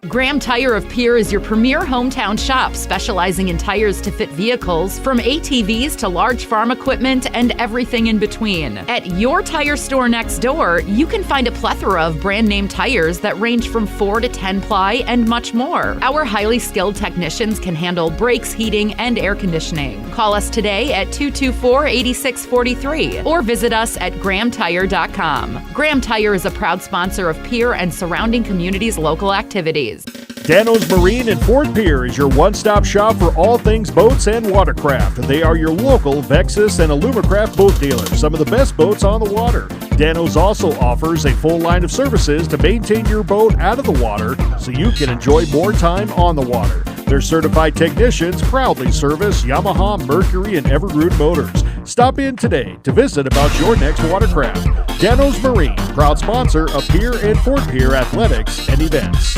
Graham Tire of Pierre is your premier hometown shop, specializing in tires to fit vehicles, from ATVs to large farm equipment and everything in between. At your tire store next door, you can find a plethora of brand name tires that range from 4 to 10 ply and much more. Our highly skilled technicians can handle brakes, heating, and air conditioning. Call us today at 224-8643 or visit us at grahamtire.com. Graham Tire is a proud sponsor of Pierre and surrounding communities' local activities. Dano's Marine in Fort Pierre is your one-stop shop for all things boats and watercraft. They are your local Vexus and Alumacraft boat dealer, some of the best boats on the water. Dano's also offers a full line of services to maintain your boat out of the water so you can enjoy more time on the water. Their certified technicians proudly service Yamaha, Mercury, and Everroot motors. Stop in today to visit about your next watercraft. Dano's Marine, proud sponsor of Pierre and Fort Pierre athletics and events.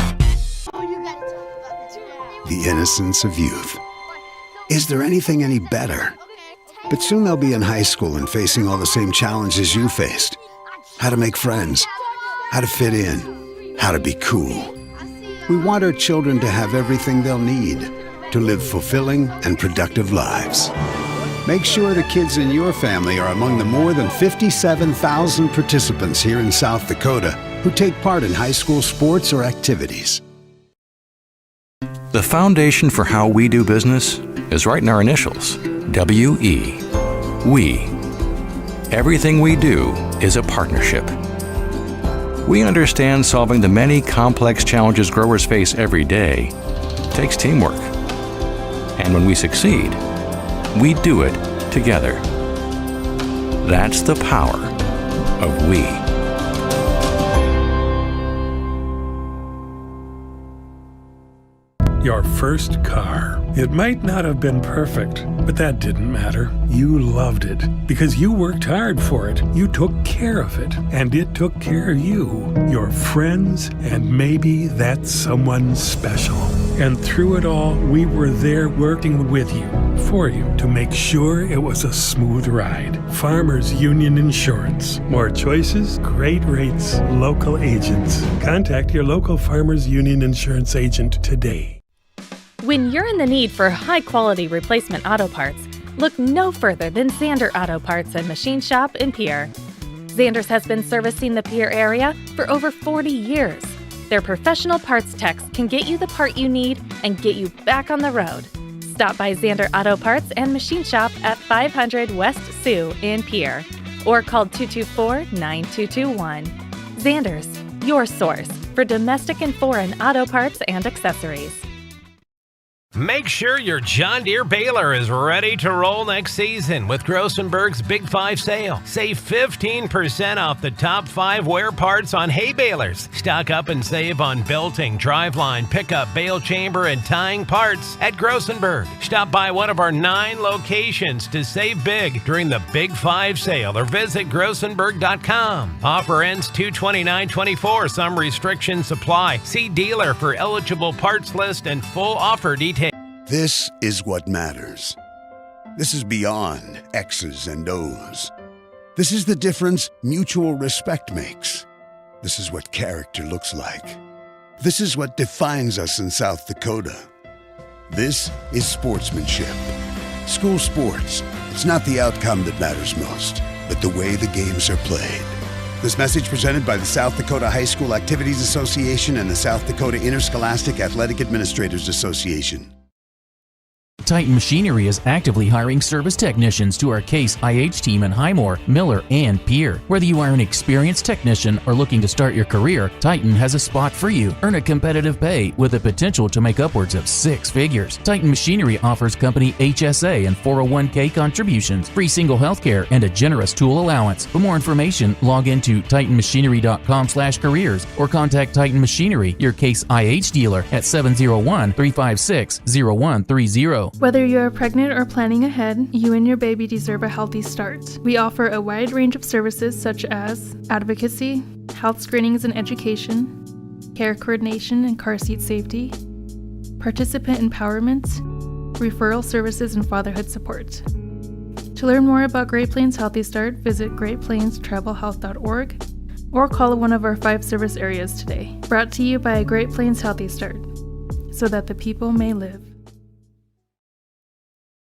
The innocence of youth. Is there anything any better? But soon they'll be in high school and facing all the same challenges you faced. How to make friends, how to fit in, how to be cool. We want our children to have everything they'll need to live fulfilling and productive lives. Make sure the kids in your family are among the more than 57,000 participants here in South Dakota who take part in high school sports or activities. The foundation for how we do business is right in our initials, W-E. We. Everything we do is a partnership. We understand solving the many complex challenges growers face every day takes teamwork. And when we succeed, we do it together. That's the power of we. Your first car. It might not have been perfect, but that didn't matter. You loved it because you worked hard for it. You took care of it, and it took care of you, your friends, and maybe that someone special. And through it all, we were there working with you, for you, to make sure it was a smooth ride. Farmers Union Insurance. More choices, great rates, local agents. Contact your local Farmers Union Insurance agent today. When you're in the need for high-quality replacement auto parts, look no further than Zander Auto Parts and Machine Shop in Pierre. Zander's has been servicing the Pierre area for over 40 years. Their professional parts techs can get you the part you need and get you back on the road. Stop by Zander Auto Parts and Machine Shop at 500 West Sioux in Pierre or call 224-9221. Zander's, your source for domestic and foreign auto parts and accessories. Make sure your John Deere baler is ready to roll next season with Grossenberg's Big 5 sale. Save 15% off the top 5 wear parts on hay balers. Stock up and save on belting, driveline, pickup, bale chamber, and tying parts at Grossenberg. Stop by one of our 9 locations to save big during the Big 5 sale or visit grossenberg.com. Offer ends 2/29/24. Some restrictions apply. See dealer for eligible parts list and full offer details. This is what matters. This is beyond X's and O's. This is the difference mutual respect makes. This is what character looks like. This is what defines us in South Dakota. This is sportsmanship. School sports. It's not the outcome that matters most, but the way the games are played. This message presented by the South Dakota High School Activities Association and the South Dakota Interscholastic Athletic Administrators Association. Titan Machinery is actively hiring service technicians to our Case IH team in Highmore, Miller, and Pierre. Whether you are an experienced technician or looking to start your career, Titan has a spot for you. Earn a competitive pay with the potential to make upwards of 6 figures. Titan Machinery offers company HSA and 401k contributions, free single health care, and a generous tool allowance. For more information, log into titanmachinery.com/careers or contact Titan Machinery, your Case IH dealer, at 701-356-0130. Whether you are pregnant or planning ahead, you and your baby deserve a healthy start. We offer a wide range of services such as advocacy, health screenings and education, care coordination and car seat safety, participant empowerment, referral services, and fatherhood support. To learn more about Great Plains Healthy Start, visit greatplainstravelhealth.org or call one of our 5 service areas today. Brought to you by a Great Plains Healthy Start, so that the people may live.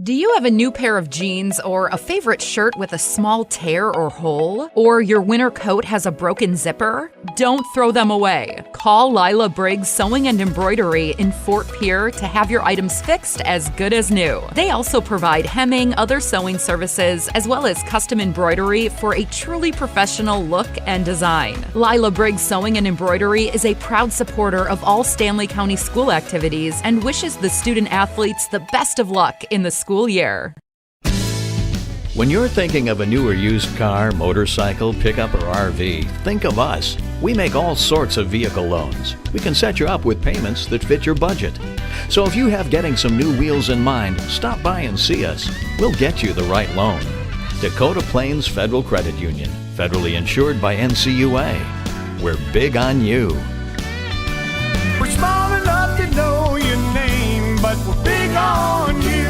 Do you have a new pair of jeans or a favorite shirt with a small tear or hole? Or your winter coat has a broken zipper? Don't throw them away. Call Lila Briggs Sewing and Embroidery in Fort Pierre to have your items fixed as good as new. They also provide hemming, other sewing services, as well as custom embroidery for a truly professional look and design. Lila Briggs Sewing and Embroidery is a proud supporter of all Stanley County school activities and wishes the student athletes the best of luck in the school year. When you're thinking of a new or used car, motorcycle, pickup, or RV, think of us. We make all sorts of vehicle loans. We can set you up with payments that fit your budget. So if you have getting some new wheels in mind, stop by and see us. We'll get you the right loan. Dakota Plains Federal Credit Union, federally insured by NCUA. We're big on you. We're small enough to know your name, but we're big on you.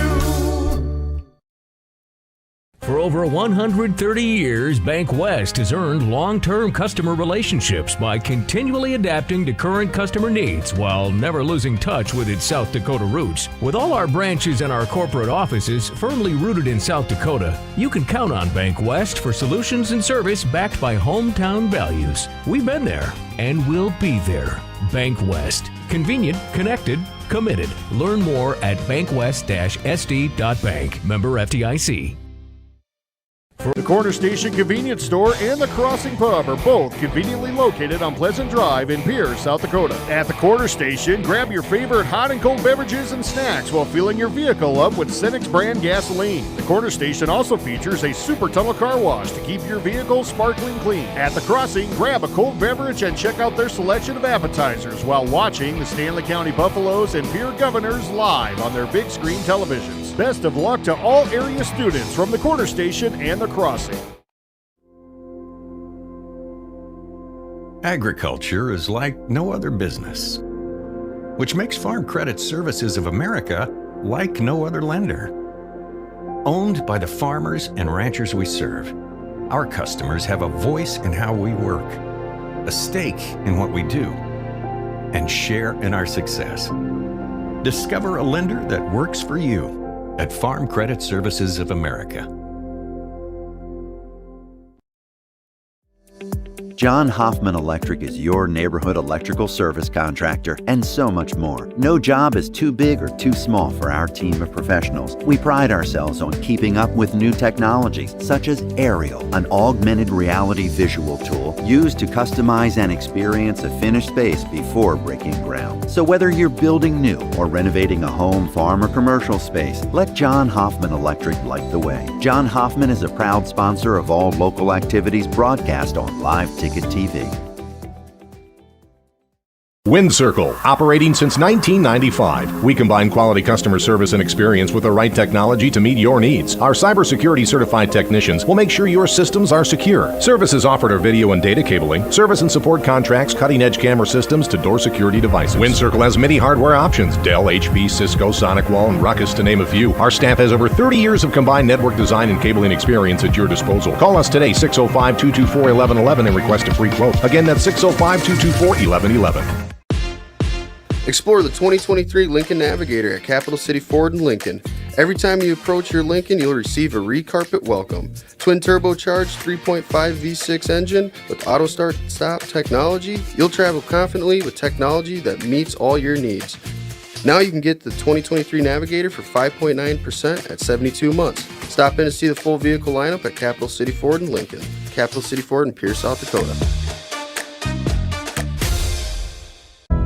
For over 130 years, Bank West has earned long-term customer relationships by continually adapting to current customer needs while never losing touch with its South Dakota roots. With all our branches and our corporate offices firmly rooted in South Dakota, you can count on Bank West for solutions and service backed by hometown values. We've been there and we'll be there. Bank West. Convenient, connected, committed. Learn more at bankwest-sd.bank. Member FDIC. The Corner Station Convenience Store and the Crossing Pub are both conveniently located on Pleasant Drive in Pierce, South Dakota. At the Corner Station, grab your favorite hot and cold beverages and snacks while filling your vehicle up with Cenex brand gasoline. The Corner Station also features a super tunnel car wash to keep your vehicle sparkling clean. At the Crossing, grab a cold beverage and check out their selection of appetizers while watching the Stanley County Buffaloes and Pierre Governors live on their big screen televisions. Best of luck to all area students from the Corner Station and the Crossing. Agriculture is like no other business, which makes Farm Credit Services of America like no other lender. Owned by the farmers and ranchers we serve, our customers have a voice in how we work, a stake in what we do, and share in our success. Discover a lender that works for you at Farm Credit Services of America. John Hoffman Electric is your neighborhood electrical service contractor, and so much more. No job is too big or too small for our team of professionals. We pride ourselves on keeping up with new technologies, such as Aerial, an augmented reality visual tool used to customize and experience a finished space before breaking ground. So whether you're building new or renovating a home, farm, or commercial space, let John Hoffman Electric light the way. John Hoffman is a proud sponsor of all local activities broadcast on Live Ticket TV. WindCircle, operating since 1995. We combine quality customer service and experience with the right technology to meet your needs. Our cybersecurity certified technicians will make sure your systems are secure. Services offered are video and data cabling, service and support contracts, cutting-edge camera systems to door security devices. WindCircle has many hardware options: Dell, HP, Cisco, SonicWall, and Ruckus, to name a few. Our staff has over 30 years of combined network design and cabling experience at your disposal. Call us today, 605-224-1111, and request a free quote. Again, that's 605-224-1111. Explore the 2023 Lincoln Navigator at Capital City Ford in Lincoln. Every time you approach your Lincoln, you'll receive a re-carpet welcome. Twin turbocharged 3.5 V6 engine with auto start stop technology. You'll travel confidently with technology that meets all your needs. Now you can get the 2023 Navigator for 5.9% at 72 months. Stop in to see the full vehicle lineup at Capital City Ford in Lincoln. Capital City Ford in Pierce, South Dakota.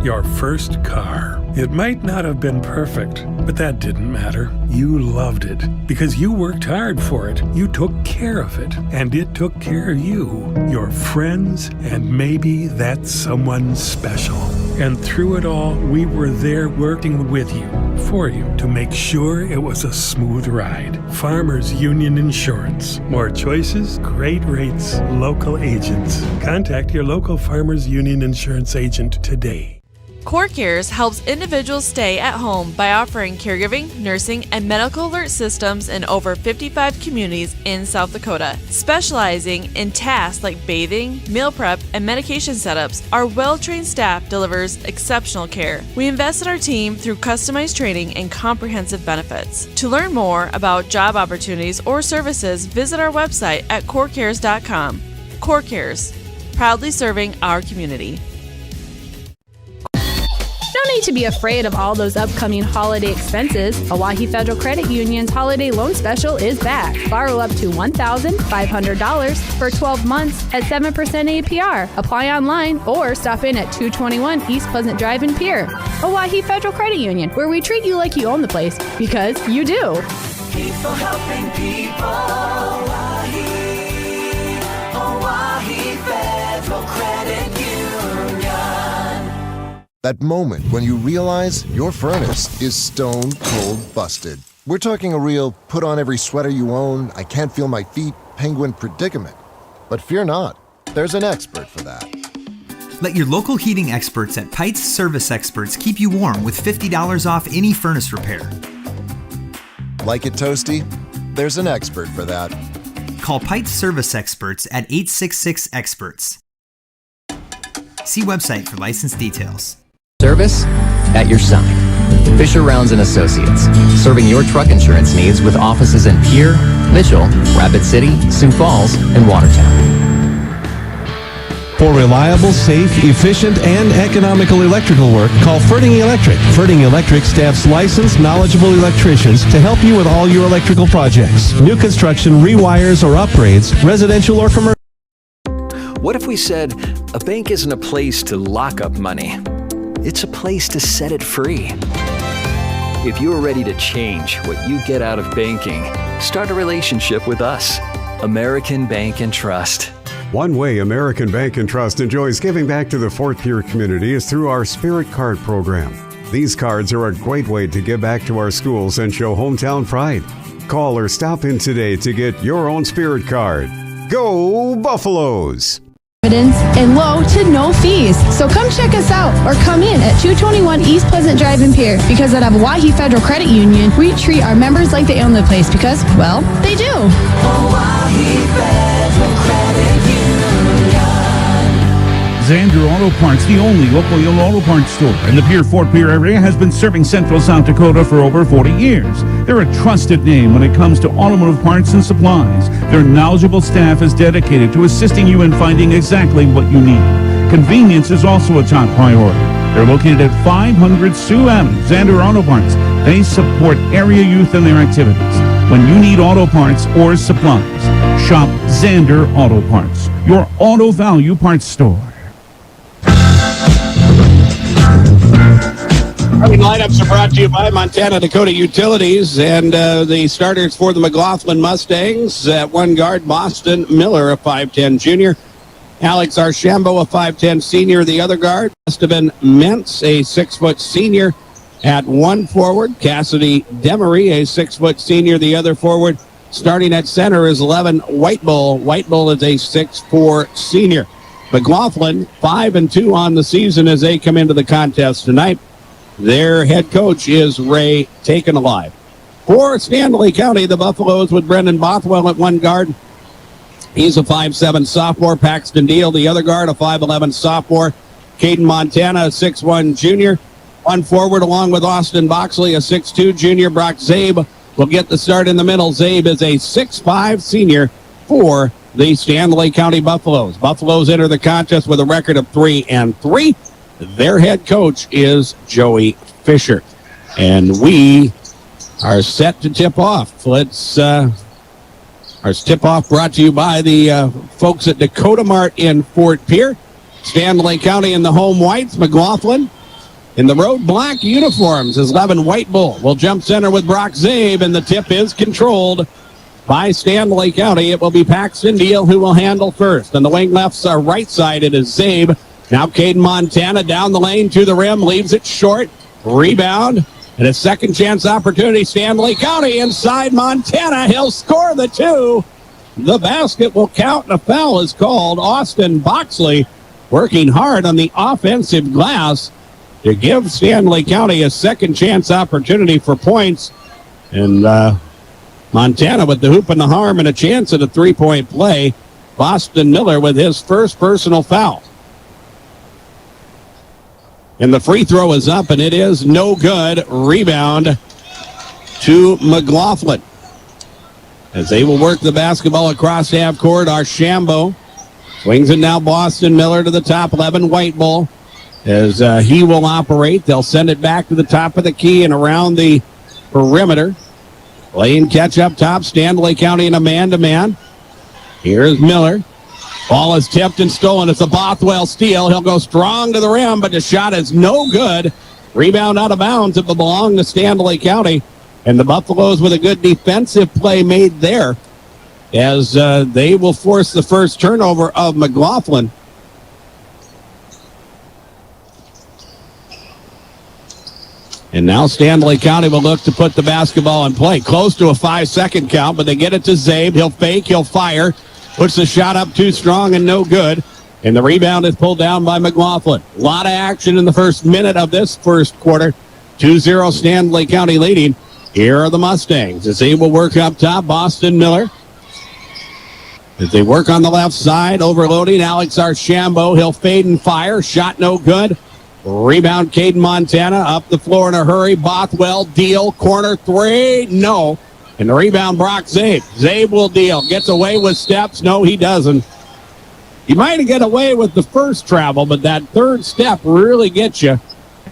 Your first car. It might not have been perfect, but that didn't matter. You loved it because you worked hard for it. You took care of it, and it took care of you, your friends, and maybe that someone special. And through it all, we were there working with you, for you, to make sure it was a smooth ride. Farmers Union Insurance. More choices, great rates, local agents. Contact your local Farmers Union Insurance agent today. CoreCares helps individuals stay at home by offering caregiving, nursing, and medical alert systems in over 55 communities in South Dakota. Specializing in tasks like bathing, meal prep, and medication setups, our well-trained staff delivers exceptional care. We invest in our team through customized training and comprehensive benefits. To learn more about job opportunities or services, visit our website at corecares.com. CoreCares, proudly serving our community. No need to be afraid of all those upcoming holiday expenses. Oahe Federal Credit Union's holiday loan special is back. Borrow up to $1,500 for 12 months at 7% APR. Apply online or stop in at 221 East Pleasant Drive in Pierre. Oahe Federal Credit Union, where we treat you like you own the place, because you do. People helping people. Oahe Federal Credit Union. That moment when you realize your furnace is stone cold busted. We're talking a real put on every sweater you own, I can't feel my feet, penguin predicament. But fear not, there's an expert for that. Let your local heating experts at Pites Service Experts keep you warm with $50 off any furnace repair. Like it toasty? There's an expert for that. Call Pites Service Experts at 866-EXPERTS. See website for license details. Service at your side. Fisher Rounds & Associates, serving your truck insurance needs with offices in Pierre, Mitchell, Rapid City, Sioux Falls, and Watertown. For reliable, safe, efficient, and economical electrical work, call Ferding Electric. Ferding Electric staffs licensed, knowledgeable electricians to help you with all your electrical projects. New construction, rewires, or upgrades, residential or commercial. What if we said a bank isn't a place to lock up money? It's a place to set it free. If you're ready to change what you get out of banking, start a relationship with us. American Bank and Trust. One way American Bank and Trust enjoys giving back to the Fort Pierre community is through our Spirit Card program. These cards are a great way to give back to our schools and show hometown pride. Call or stop in today to get your own Spirit Card. Go Buffaloes! And low to no fees. So come check us out or come in at 221 East Pleasant Drive in Pierre, because at Oahe Federal Credit Union, we treat our members like they own the place, because, well, they do. Oahe Federal Credit Union. Xander Auto Parts, the only local yellow auto parts store in the Pierre-Fort Pierre area, has been serving Central South Dakota for over 40 years. They're a trusted name when it comes to automotive parts and supplies. Their knowledgeable staff is dedicated to assisting you in finding exactly what you need. Convenience is also a top priority. They're located at 500 Sioux Avenue, Xander Auto Parts. They support area youth in their activities. When you need auto parts or supplies, shop Xander Auto Parts, your auto value parts store. Starting lineups are brought to you by Montana Dakota Utilities, and the starters for the McLaughlin Mustangs at one guard, Boston Miller, a 5'10 junior. Alex Archambault, a 5'10 senior, the other guard. Esteban Mentz, a 6-foot senior, at one forward. Cassidy Demery, a 6-foot senior, the other forward. Starting at center is 11 White Bull. White Bull is a 6'4 senior. McLaughlin 5-2 on the season as they come into the contest tonight. Their head coach is Ray Taken Alive. For Stanley County, the Buffaloes with Brendan Bothwell at one guard. He's a 5'7 sophomore. Paxton Deal, the other guard, a 5'11 sophomore. Caden Montana, a 6'1 junior. One forward along with Austin Boxley, a 6'2 junior. Brock Zabe will get the start in the middle. Zabe is a 6'5 senior for the Stanley County Buffaloes. Buffaloes enter the contest with a record of 3-3. Their head coach is Joey Fisher. And we are set to tip off. Let's our tip-off brought to you by the folks at Dakota Mart in Fort Pierre. Stanley County in the home whites. McLaughlin in the road black uniforms is 11 White Bull. Will jump center with Brock Zabe, and the tip is controlled by Stanley County. It will be Paxton Deal who will handle first. On the wing left's right side, it is Zabe. Now Caden Montana down the lane to the rim, leaves it short. Rebound, and a second chance opportunity. Stanley County inside Montana. He'll score the two. The basket will count, and a foul is called. Austin Boxley working hard on the offensive glass to give Stanley County a second chance opportunity for points. And Montana with the hoop and the harm and a chance at a three-point play. Boston Miller with his first personal foul. And the free throw is up, and it is no good. Rebound to McLaughlin. As they will work the basketball across half court, Archambault swings it now. Boston Miller to the top. 11 White Bull as he will operate. They'll send it back to the top of the key and around the perimeter. Playing catch up top. Stanley County in a man-to-man. Here's Miller. Ball is tipped and stolen. It's a Bothwell steal. He'll go strong to the rim, but the shot is no good. Rebound out of bounds. It will belong to Stanley County. And the Buffaloes with a good defensive play made there as they will force the first turnover of McLaughlin. And now Stanley County will look to put the basketball in play. Close to a 5-second count, but they get it to Zabe. He'll fake, he'll fire. Puts the shot up too strong and no good. And the rebound is pulled down by McLaughlin. A lot of action in the first minute of this first quarter. 2-0 Stanley County leading. Here are the Mustangs as they will work up top. Boston Miller. As they work on the left side, overloading Alex Archambault. He'll fade and fire. Shot no good. Rebound, Caden Montana. Up the floor in a hurry. Bothwell, deal. Corner three. No. And the rebound, Brock Zabe. Zabe will deal. Gets away with steps. No, he doesn't. He might get away with the first travel, but that third step really gets you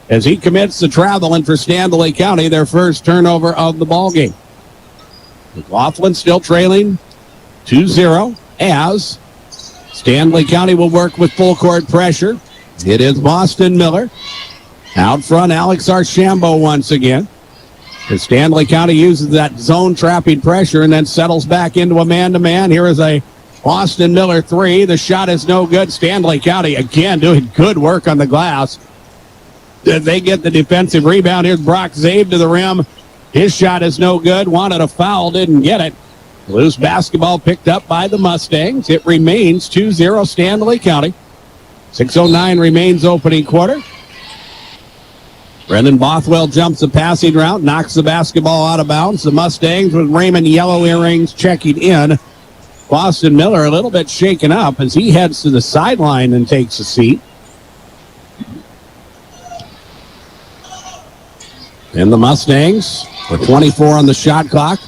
as he commits to traveling for Stanley County, their first turnover of the ballgame. McLaughlin still trailing 2-0 as Stanley County will work with full court pressure. It is Boston Miller. Out front, Alex Archambault once again. As Stanley County uses that zone trapping pressure and then settles back into a man-to-man. Here is a Boston Miller three. The shot is no good. Stanley County again doing good work on the glass. They get the defensive rebound. Here's Brock Zabe to the rim. His shot is no good. Wanted a foul, didn't get it. Loose basketball picked up by the Mustangs. It remains 2-0 Stanley County. 6:09 remains opening quarter. Brendan Bothwell jumps the passing route, knocks the basketball out of bounds. The Mustangs with Raymond Yellow Earrings checking in. Boston Miller a little bit shaken up as he heads to the sideline and takes a seat. And the Mustangs, with 24 on the shot clock,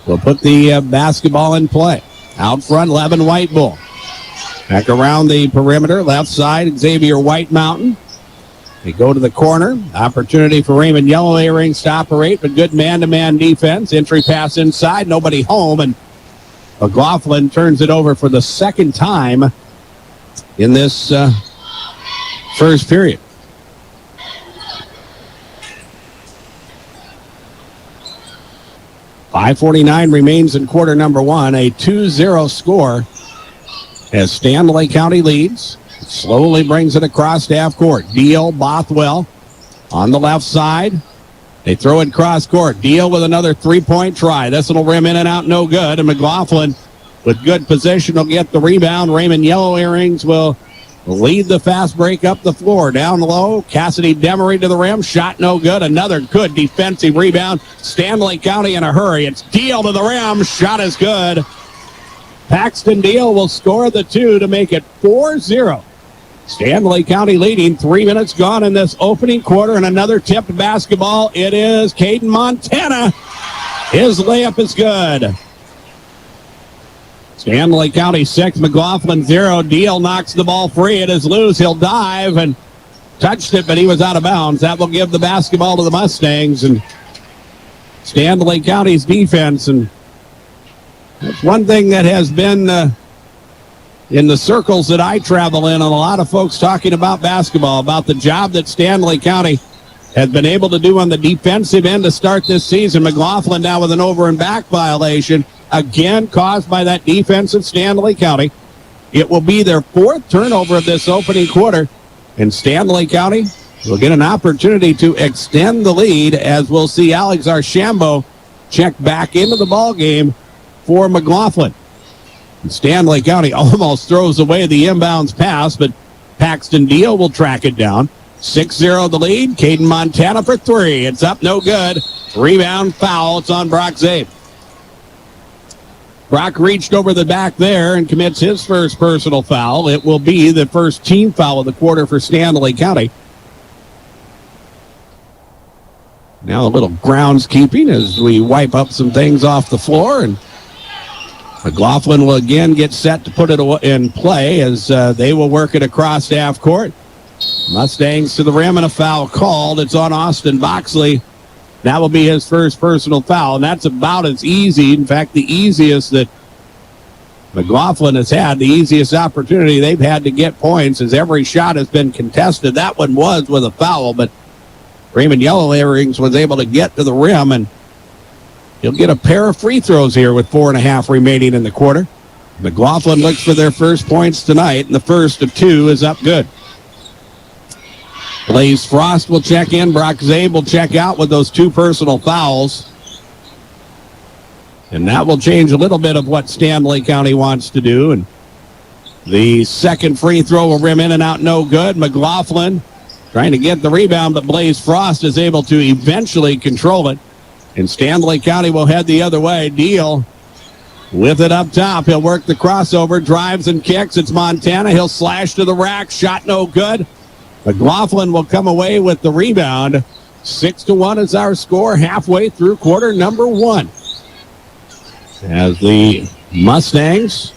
will put the basketball in play. Out front, 11 White Bull. Back around the perimeter, left side, Xavier White Mountain. They go to the corner. Opportunity for Raymond Yellow Earrings to operate, but good man-to-man defense. Entry pass inside, nobody home, and McLaughlin turns it over for the second time in this first period. .549 remains in quarter number one. A 2-0 score as Stanley County leads. Slowly brings it across half court. Deal, Bothwell on the left side. They throw it cross court. Deal with another three-point try. This will rim in and out, no good. And McLaughlin with good position will get the rebound. Raymond Yellow Earrings will lead the fast break up the floor. Down low, Cassidy Demery to the rim. Shot no good. Another good defensive rebound. Stanley County in a hurry. It's Deal to the rim. Shot is good. Paxton Deal will score the two to make it 4-0. Stanley County leading. 3 minutes gone in this opening quarter, and another tipped basketball. It is Caden Montana. His layup is good. Stanley County 6, McLaughlin 0. Deal knocks the ball free. It is loose. He'll dive and touched it, but he was out of bounds. That will give the basketball to the Mustangs and Stanley County's defense. And that's one thing that has been in the circles that I travel in, and a lot of folks talking about basketball, about the job that Stanley County has been able to do on the defensive end to start this season. McLaughlin now with an over and back violation, again caused by that defensive Stanley County. It will be their fourth turnover of this opening quarter, and Stanley County will get an opportunity to extend the lead as we'll see Alex Archambault check back into the ball game for McLaughlin. Stanley County almost throws away the inbounds pass, but Paxton Deal will track it down. 6-0 the lead. Caden Montana for three. It's up, no good. Rebound, foul. It's on Brock Zabe. Brock reached over the back there and commits his first personal foul. It will be the first team foul of the quarter for Stanley County. Now a little groundskeeping as we wipe up some things off the floor, and McLaughlin will again get set to put it in play as they will work it across half court. Mustangs to the rim and a foul called. It's on Austin Boxley. That will be his first personal foul, and that's about as easy, in fact, the easiest that McLaughlin has had, the easiest opportunity they've had to get points, as every shot has been contested. That one was with a foul, but Raymond Yellow Earrings was able to get to the rim, and he'll get a pair of free throws here with 4.5 remaining in the quarter. McLaughlin looks for their first points tonight, and the first of two is up good. Blaze Frost will check in. Brock Zabe will check out with those two personal fouls. And that will change a little bit of what Stanley County wants to do. And the second free throw will rim in and out, no good. McLaughlin trying to get the rebound, but Blaze Frost is able to eventually control it. And Stanley County will head the other way. Deal with it up top. He'll work the crossover, drives and kicks. It's Montana. He'll slash to the rack. Shot no good. McLaughlin will come away with the rebound. 6-1 is our score halfway through quarter number one. As the Mustangs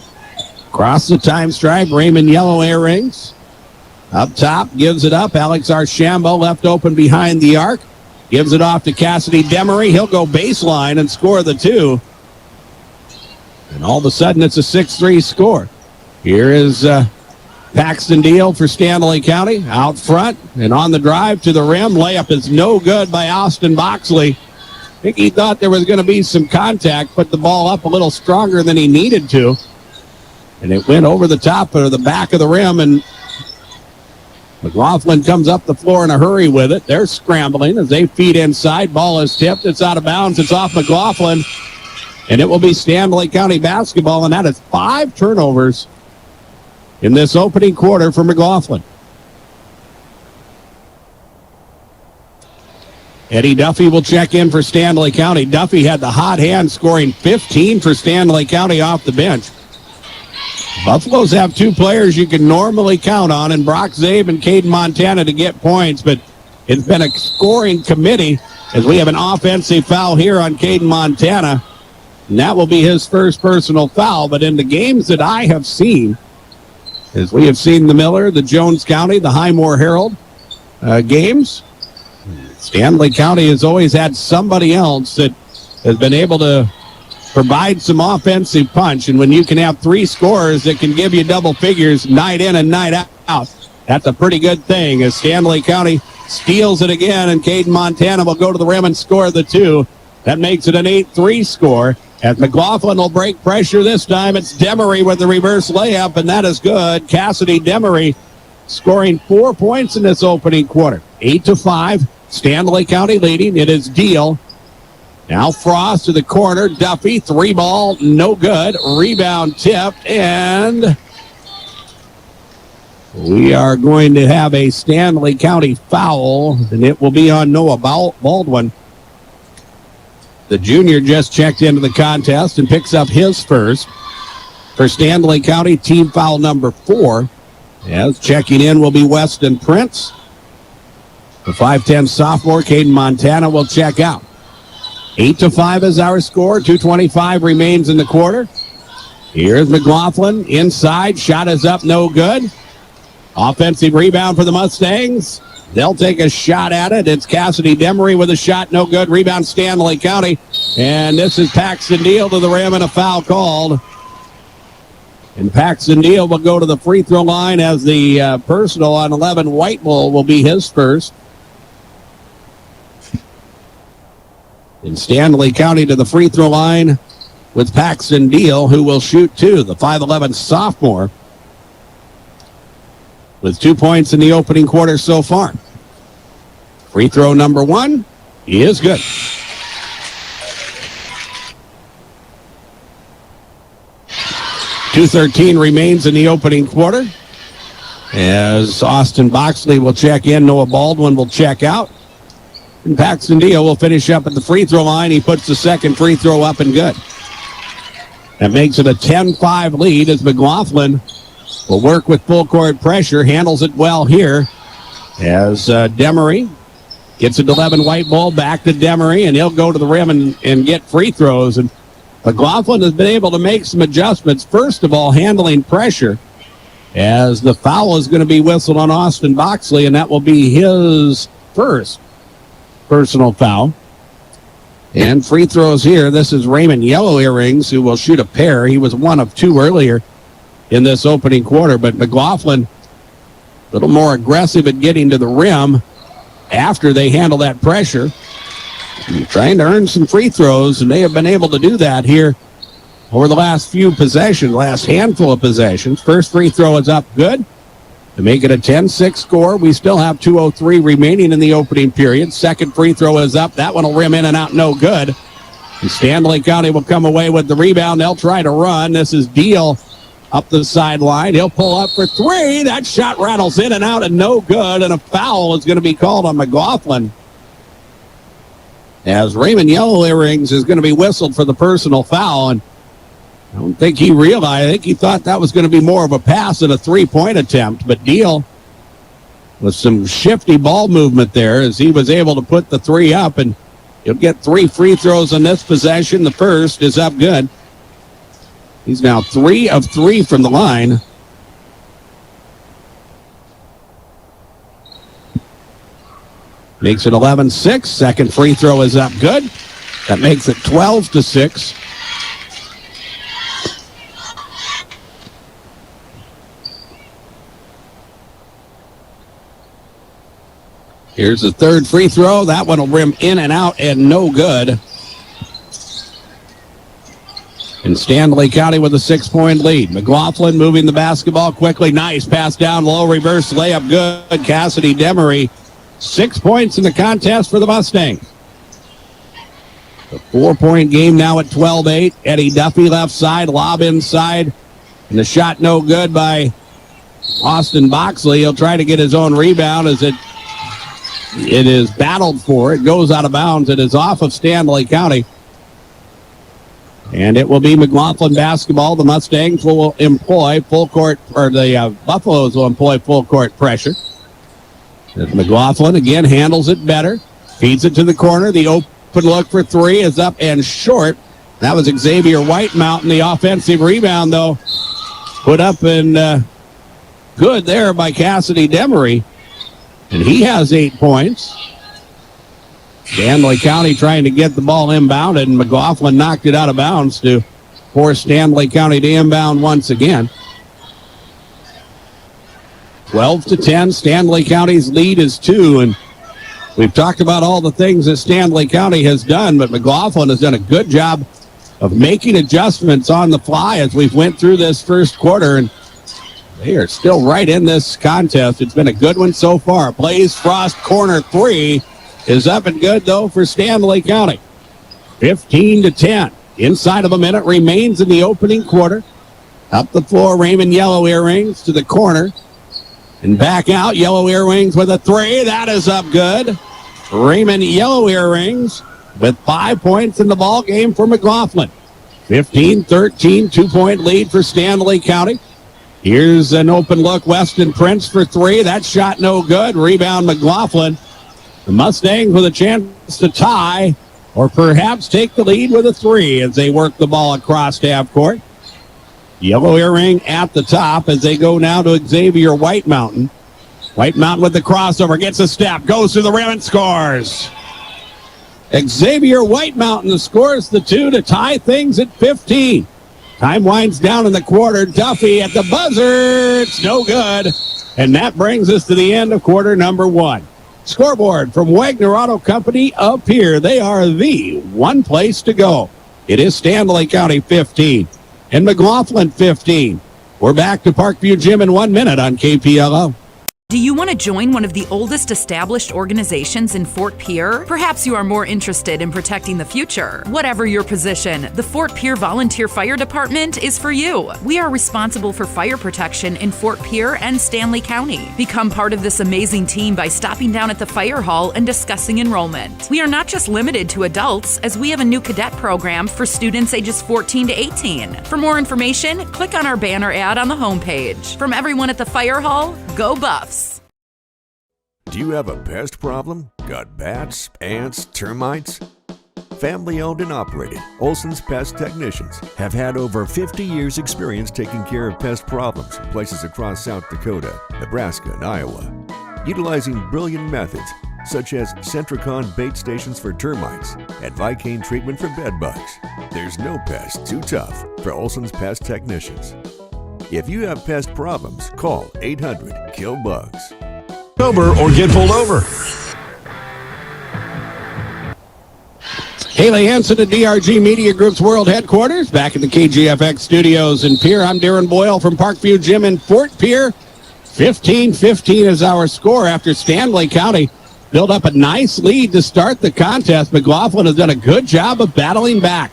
cross the time stripe, Raymond Yellow Earrings up top, gives it up. Alex Archambault left open behind the arc. Gives it off to Cassidy Demery. He'll go baseline and score the two. And all of a sudden, it's a 6-3 score. Here is Paxton Deal for Stanley County out front and on the drive to the rim. Layup is no good by Austin Boxley. I think he thought there was going to be some contact, put the ball up a little stronger than he needed to. And it went over the top or the back of the rim, and McLaughlin comes up the floor in a hurry with it. They're scrambling as they feed inside. Ball is tipped. It's out of bounds. It's off McLaughlin. And it will be Stanley County basketball, and that is 5 turnovers in this opening quarter for McLaughlin. Eddie Duffy will check in for Stanley County. Duffy had the hot hand, scoring 15 for Stanley County off the bench. Buffaloes have 2 players you can normally count on, and Brock Zabe and Caden Montana to get points, but it's been a scoring committee as we have an offensive foul here on Caden Montana, and that will be his first personal foul. But in the games that I have seen, as we have seen the Miller, the Jones County, the Highmore Herald games, Stanley County has always had somebody else that has been able to provide some offensive punch. And when you can have 3 scorers that can give you double figures night in and night out, that's a pretty good thing. As Stanley County steals it again, and Caden Montana will go to the rim and score the 2. That makes it an 8-3 score. As McLaughlin will break pressure this time, it's Demery with the reverse layup, and that is good. Cassidy Demery scoring 4 points in this opening quarter. 8-5. Stanley County leading. It is Deal. Now Frost to the corner. Duffy, 3-ball, no good. Rebound tipped, and we are going to have a Stanley County foul, and it will be on Noah Baldwin. The junior just checked into the contest and picks up his first. For Stanley County, team foul number 4. As checking in will be Weston Prince. The 5'10 sophomore, Caden Montana, will check out. 8-5 is our score. 2:25 remains in the quarter. Here's McLaughlin inside. Shot is up, no good. Offensive rebound for the Mustangs. They'll take a shot at it. It's Cassidy Demery with a shot, no good. Rebound Stanley County. And this is Paxton Deal to the rim and a foul called. And Paxton Deal will go to the free throw line as the personal on 11. Whitebull will be his first. And Stanley County to the free throw line with Paxton Deal, who will shoot 2. The 5'11 sophomore with 2 points in the opening quarter so far. Free throw number 1 is good. .213 remains in the opening quarter. As Austin Boxley will check in, Noah Baldwin will check out. And Paxton Dio will finish up at the free throw line. He puts the second free throw up and good. That makes it a 10-5 lead as McLaughlin will work with full court pressure, handles it well here as Demery gets it to Levin White ball, back to Demery, and he'll go to the rim and get free throws. And McLaughlin has been able to make some adjustments. First of all, handling pressure, as the foul is going to be whistled on Austin Boxley, and that will be his first personal foul. And free throws here. This is Raymond Yellow Earrings, who will shoot a pair. He was one of two earlier in this opening quarter, but McLaughlin a little more aggressive at getting to the rim after they handle that pressure, trying to earn some free throws, and they have been able to do that here over the last few possessions, last handful of possessions. First free throw is up good to make it a 10-6 score. We still have 2:03 remaining in the opening period. Second free throw is up. That one will rim in and out, no good. And Stanley County will come away with the rebound. They'll try to run. This is Deal up the sideline. He'll pull up for three. That shot rattles in and out and no good, and a foul is going to be called on McLaughlin, as Raymond Yellow Earrings is going to be whistled for the personal foul. And I don't think he realized. I think he thought that was going to be more of a pass than a three-point attempt. But Deal, with some shifty ball movement there, as he was able to put the three up, and he'll get 3 free throws on this possession. The first is up good. He's now 3 of 3 from the line. Makes it 11-6. Second free throw is up good. That makes it 12-6. Here's the third free throw. That one will rim in and out and no good. And Stanley County with a 6-point lead. McLaughlin moving the basketball quickly. Nice pass down low, reverse layup good. Cassidy Demery, 6 points in the contest for the Mustangs. A 4-point game now at 12-8. Eddie Duffy left side, lob inside. And the shot no good by Austin Boxley. He'll try to get his own rebound as it is battled for. It goes out of bounds. It is off of Stanley County. And it will be McLaughlin basketball. The Mustangs will employ full court, or the Buffaloes will employ full court pressure. As McLaughlin again handles it better. Feeds it to the corner. The open look for three is up and short. That was Xavier Whitemountain. The offensive rebound, though, put up and good there by Cassidy Demery. And he has 8 points. Stanley County trying to get the ball inbounded, and McLaughlin knocked it out of bounds to force Stanley County to inbound once again. 12-10, Stanley County's lead is 2, and we've talked about all the things that Stanley County has done, but McLaughlin has done a good job of making adjustments on the fly as we've went through this first quarter, and they are still right in this contest. It's been a good one so far. Blaze Frost corner three is up and good, though, for Stanley County. 15-10. Inside of a minute remains in the opening quarter. Up the floor, Raymond Yellow Earrings to the corner. And back out, Yellow Earrings with a three. That is up good. Raymond Yellow Earrings with 5 points in the ball game for McLaughlin. 15-13, 2-point lead for Stanley County. Here's an open look, Weston Prince for three. That shot no good. Rebound McLaughlin. The Mustangs with a chance to tie or perhaps take the lead with a three as they work the ball across half court. Yellow Earring at the top as they go now to Xavier Whitemountain. Whitemountain with the crossover, gets a step, goes to the rim and scores. Xavier Whitemountain scores the two to tie things at 15. Time winds down in the quarter. Duffy at the buzzer. It's no good. And that brings us to the end of quarter number one. Scoreboard from Wagner Auto Company up here. They are the one place to go. It is Stanley County 15 and McLaughlin 15. We're back to Parkview Gym in 1 minute on KPLO. Do you want to join one of the oldest established organizations in Fort Pierre? Perhaps you are more interested in protecting the future. Whatever your position, the Fort Pierre Volunteer Fire Department is for you. We are responsible for fire protection in Fort Pierre and Stanley County. Become part of this amazing team by stopping down at the fire hall and discussing enrollment. We are not just limited to adults, as we have a new cadet program for students ages 14 to 18. For more information, click on our banner ad on the homepage. From everyone at the fire hall, go Buffs! Do you have a pest problem? Got bats, ants, termites? Family owned and operated, Olson's Pest Technicians have had over 50 years experience taking care of pest problems in places across South Dakota, Nebraska, and Iowa. Utilizing brilliant methods such as Centricon bait stations for termites and Vicane treatment for bed bugs. There's no pest too tough for Olson's Pest Technicians. If you have pest problems, call 800-KILL-BUGS. Over or get pulled over. Haley Hansen at DRG Media Group's World Headquarters, back at the KGFX studios in Pierre. I'm Darren Boyle from Parkview Gym in Fort Pierre. 15-15 is our score after Stanley County built up a nice lead to start the contest. McLaughlin has done a good job of battling back.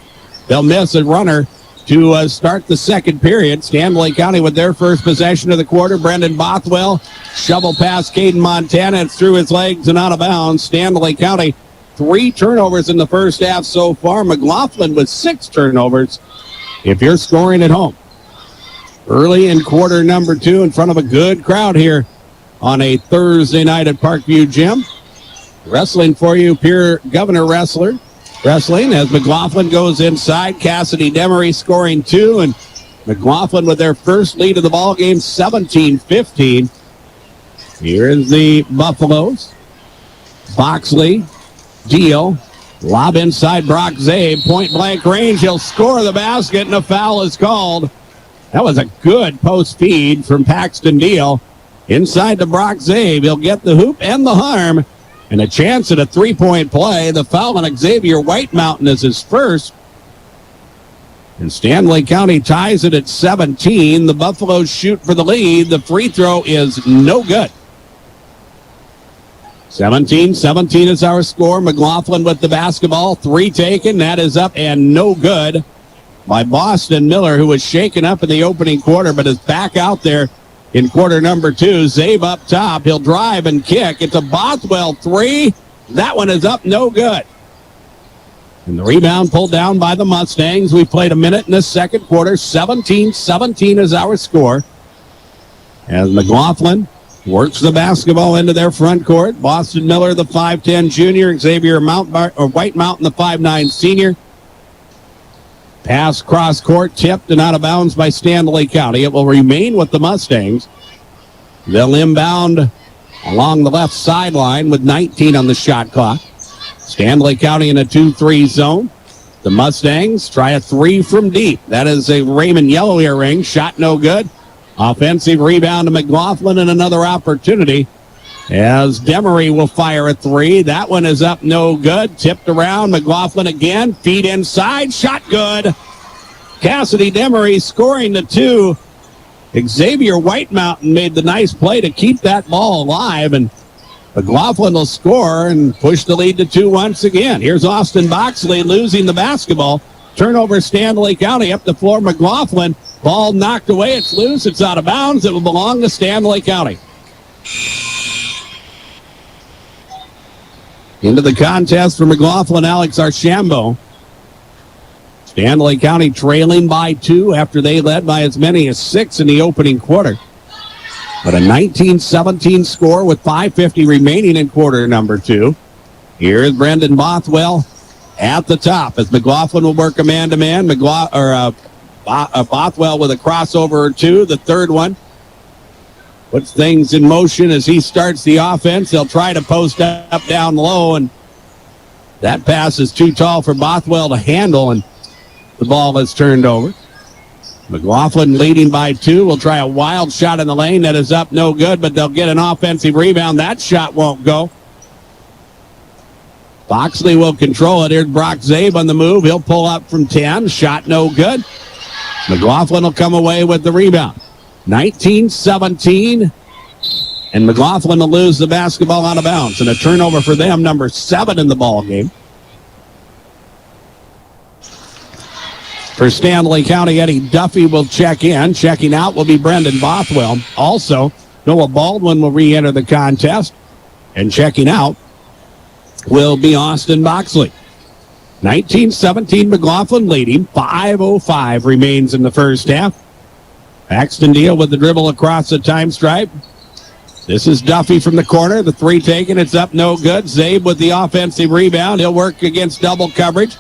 They'll miss a runner to start the second period. Stanley County with their first possession of the quarter. Brendan Bothwell, shovel past Caden Montana. It's through his legs and out of bounds. Stanley County, 3 turnovers in the first half so far. McLaughlin with 6 turnovers if you're scoring at home. Early in quarter number 2 in front of a good crowd here on a Thursday night at Parkview Gym. Wrestling for you, Pierre Governor Wrestling as McLaughlin goes inside. Cassidy Demery scoring 2, and McLaughlin with their first lead of the ball game, 17-15. Here is the Buffaloes. Boxley, Deal, lob inside Brock Zabe, point blank range. He'll score the basket, and a foul is called. That was a good post feed from Paxton Deal inside to Brock Zabe. He'll get the hoop and the harm. And a chance at a 3-point play. The foul on Xavier White Mountain is his first. And Stanley County ties it at 17. The Buffaloes shoot for the lead. The free throw is no good. 17-17 is our score. McLaughlin with the basketball. 3 taken. That is up and no good by Boston Miller, who was shaken up in the opening quarter, but is back out there in quarter number 2. Zabe up top. He'll drive and kick. It's a Bothwell 3. That one is up no good. And the rebound pulled down by the Mustangs. We played a minute in the second quarter. 17-17 is our score. As McLaughlin works the basketball into their front court. Boston Miller, the 5'10 junior. Xavier White Mountain, the 5'9 senior. Pass cross court, tipped and out of bounds by Stanley County. It will remain with the Mustangs. They'll inbound along the left sideline with 19 on the shot clock. Stanley County in a 2-3 zone. The Mustangs try a 3 from deep. That is a Raymond Yellow Earring. Shot no good. Offensive rebound to McLaughlin and another opportunity as Demery will fire a 3. That one is up no good. Tipped around. McLaughlin again. Feed inside. Shot good. Cassidy Demery scoring the 2. Xavier White Mountain made the nice play to keep that ball alive, and McLaughlin will score and push the lead to 2 once again. Here's Austin Boxley losing the basketball. Turnover Stanley County up the floor. McLaughlin. Ball knocked away. It's loose. It's out of bounds. It will belong to Stanley County. Into the contest for McLaughlin, Alex Archambault. Stanley County trailing by 2 after they led by as many as 6 in the opening quarter. But a 19-17 score with 5:50 remaining in quarter number 2. Here is Brendan Bothwell at the top as McLaughlin will work a man-to-man. Bothwell with a crossover or 2. The third one puts things in motion as he starts the offense. He'll try to post up down low, and that pass is too tall for Bothwell to handle, and the ball is turned over. McLaughlin leading by 2. Will try a wild shot in the lane. That is up no good, but they'll get an offensive rebound. That shot won't go. Boxley will control it. Here's Brock Zabe on the move. He'll pull up from 10. Shot no good. McLaughlin will come away with the rebound. 19-17. And McLaughlin will lose the basketball out of bounds. And a turnover for them, number 7 in the ball game. For Stanley County, Eddie Duffy will check in. Checking out will be Brendan Bothwell. Also, Noah Baldwin will re-enter the contest. And checking out will be Austin Boxley. 19-17 McLaughlin leading. 5:05 remains in the first half. Paxton Deal with the dribble across the time stripe. This is Duffy from the corner. The three taken. It's up, no good. Zabe with the offensive rebound. He'll work against double coverage.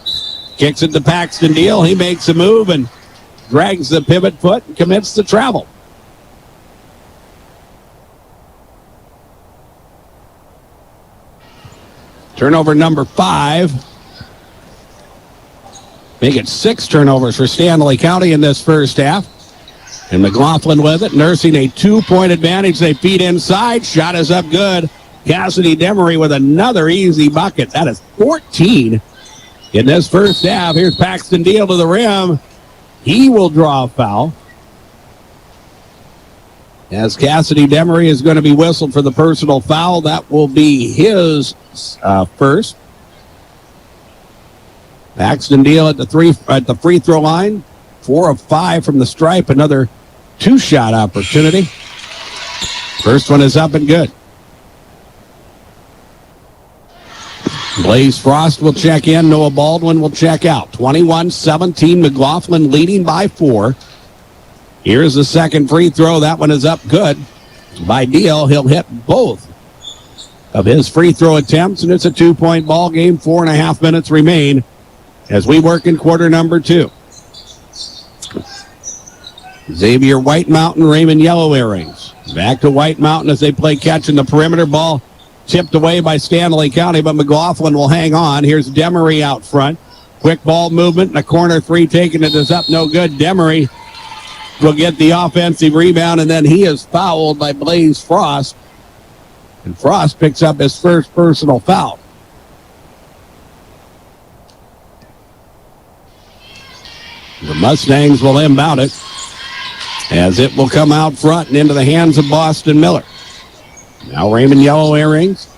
Kicks it to Paxton Deal. He makes a move and drags the pivot foot and commits the travel. Turnover number 5. Make it 6 turnovers for Stanley County in this first half. And McLaughlin with it, nursing a 2-point advantage. They feed inside. Shot is up good. Cassidy Demery with another easy bucket. That is 14 in this first half. Here's Paxton Deal to the rim. He will draw a foul. As Cassidy Demery is going to be whistled for the personal foul. That will be his first. Paxton Deal at the free throw line. 4 of 5 from the stripe. Another 2-shot opportunity. First one is up and good. Blaze Frost will check in. Noah Baldwin will check out. 21-17, McLaughlin leading by 4. Here's the second free throw. That one is up good by Deal. He'll hit both of his free throw attempts, and it's a 2-point ball game. 4.5 minutes remain as we work in quarter number 2. Xavier White Mountain, Raymond Yellow Earrings. Back to White Mountain as they play catch in the perimeter. Ball tipped away by Stanley County, but McLaughlin will hang on. Here's Demery out front. Quick ball movement, and a corner three taken. It is up, no good. Demery will get the offensive rebound, and then he is fouled by Blaze Frost. And Frost picks up his first personal foul. The Mustangs will inbound it as it will come out front and into the hands of Boston Miller. Now Raymond Yellow Earrings.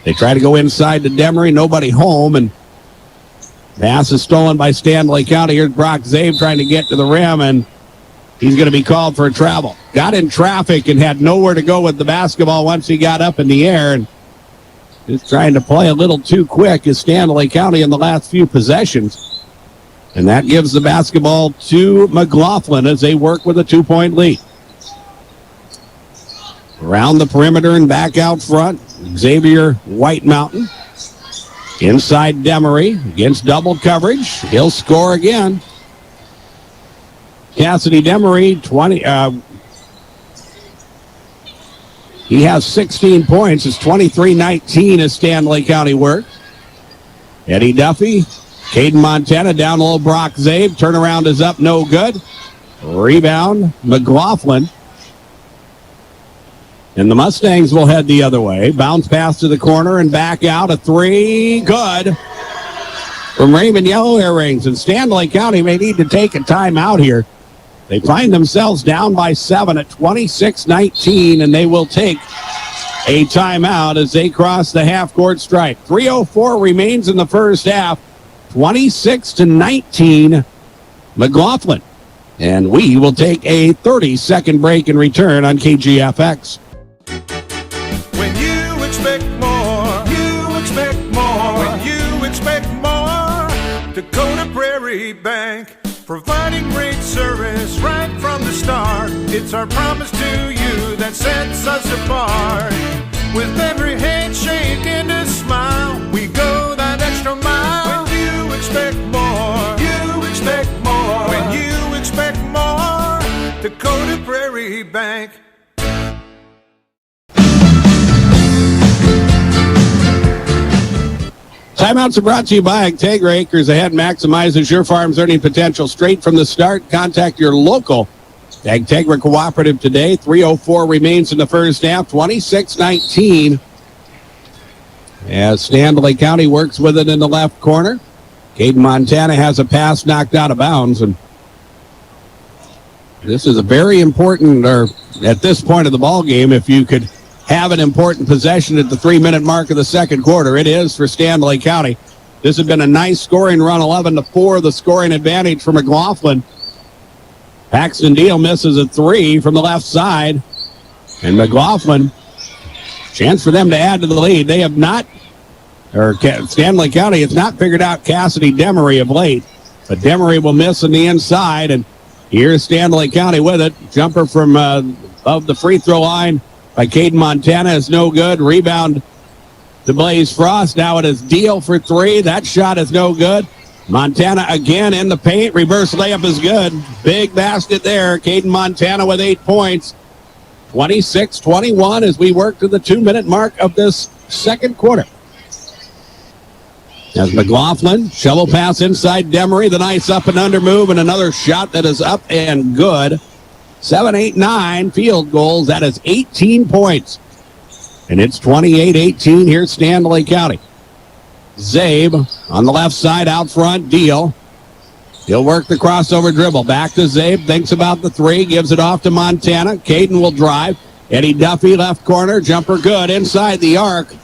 They try to go inside to Demery. Nobody home, and pass is stolen by Stanley County. Here's Brock Zabe trying to get to the rim, and he's going to be called for a travel. Got in traffic and had nowhere to go with the basketball once he got up in the air, and just trying to play a little too quick as Stanley County in the last few possessions. And that gives the basketball to McLaughlin as they work with a 2-point lead. Around the perimeter and back out front, Xavier White Mountain. Inside Demery against double coverage. He'll score again. Cassidy Demery, he has 16 points. It's 23-19 as Stanley County works. Eddie Duffy, Caden Montana down low. Brock Zabe. Turnaround is up, no good. Rebound, McLaughlin. And the Mustangs will head the other way. Bounce pass to the corner and back out. A three. Good. From Raymond Yellow Earrings. And Stanley County may need to take a timeout here. They find themselves down by 7 at 26-19, and they will take a timeout as they cross the half-court stripe. 3:04 remains in the first half. 26-19, McLaughlin. And we will take a 30-second break and return on KGFX. When you expect more, you expect more. When you expect more, Dakota Prairie Bank, providing great service right from the start. It's our promise to you that sets us apart. With every handshake and a smile, we go that extra mile. When you expect more, you expect more. When you expect more, Dakota Prairie Bank. Timeouts are brought to you by Integra. Acres Ahead maximizes your farm's earning potential straight from the start. Contact your local Integra Cooperative today. 3:04 remains in the first half. 26-19. As Stanley County works with it in the left corner. Caden Montana has a pass knocked out of bounds. And this is a very important, or at this point of the ball game, if you could have an important possession at the 3-minute mark of the second quarter. It is for Stanley County. This has been a nice scoring run, 11-4, the scoring advantage for McLaughlin. Paxton Deal misses a 3 from the left side. And McLaughlin, chance for them to add to the lead. They have not, or Stanley County has not figured out Cassidy Demery of late. But Demery will miss on the inside. And here's Stanley County with it. Jumper from above the free throw line by Caden Montana is no good. Rebound to Blaze Frost. Now it is Deal for 3. That shot is no good. Montana again in the paint. Reverse layup is good. Big basket there. Caden Montana with 8 points. 26-21 as we work to the 2-minute mark of this second quarter. As McLaughlin, shovel pass inside Demery. The nice up and under move and another shot that is up and good. 7, 8, 9 field goals. That is 18 points. And it's 28-18 here at Stanley County. Zabe on the left side out front. Deal. He'll work the crossover dribble. Back to Zabe. Thinks about the 3. Gives it off to Montana. Caden will drive. Eddie Duffy left corner. Jumper good inside the arc.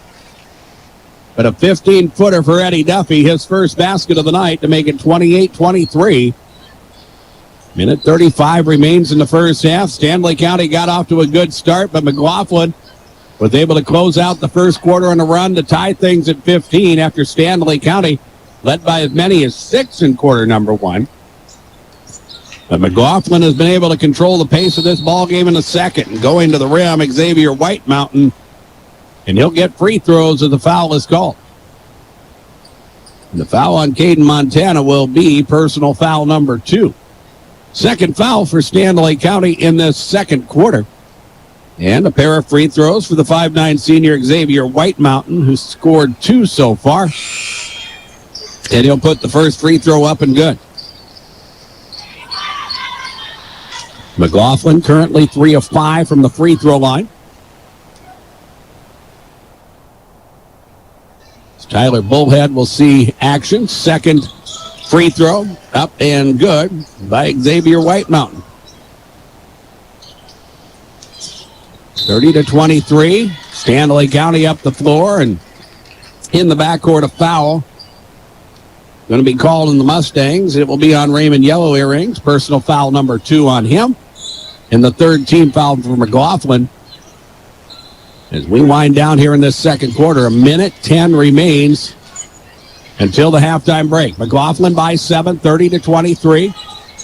But a 15-footer for Eddie Duffy. His first basket of the night to make it 28-23. Minute 35 remains in the first half. Stanley County got off to a good start, but McLaughlin was able to close out the first quarter on a run to tie things at 15 after Stanley County led by as many as 6 in quarter number 1. But McLaughlin has been able to control the pace of this ball game in the second. And going to the rim, Xavier White Mountain, and he'll get free throws as the foul is called. And the foul on Caden Montana will be personal foul number 2. Second foul for Stanley County in this second quarter. And a pair of free throws for the 5'9 senior Xavier White Mountain, who scored 2 so far. And he'll put the first free throw up and good. McLaughlin currently 3 of 5 from the free throw line. Tyler Bullhead will see action. Second free throw up and good by Xavier White Mountain. 30-23. Stanley County up the floor, and in the backcourt a foul. Going to be called in the Mustangs. It will be on Raymond Yellow Earrings. Personal foul number 2 on him. And the third team foul for McLaughlin. As we wind down here in this second quarter, 1:10 remains until the halftime break. McLaughlin by 7, 30-23.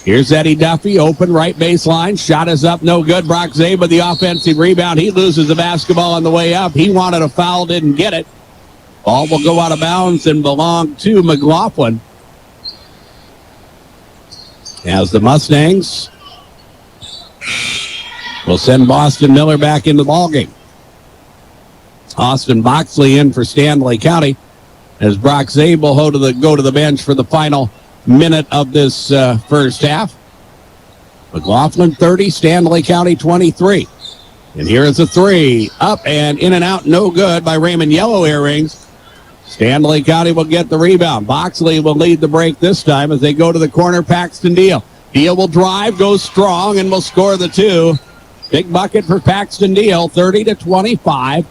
Here's Eddie Duffy, open right baseline. Shot is up, no good. Brock Zabe with the offensive rebound. He loses the basketball on the way up. He wanted a foul, didn't get it. Ball will go out of bounds and belong to McLaughlin. As the Mustangs will send Boston Miller back into the ballgame. Austin Boxley in for Stanley County as Brock Zabe will go to the bench for the final minute of this first half. McLaughlin 30, Stanley County 23. And here is a 3. Up and in and out, no good by Raymond Yellow Earrings. Stanley County will get the rebound. Boxley will lead the break this time as they go to the corner. Paxton Deal. Deal will drive, goes strong, and will score the 2. Big bucket for Paxton Deal, 30-25.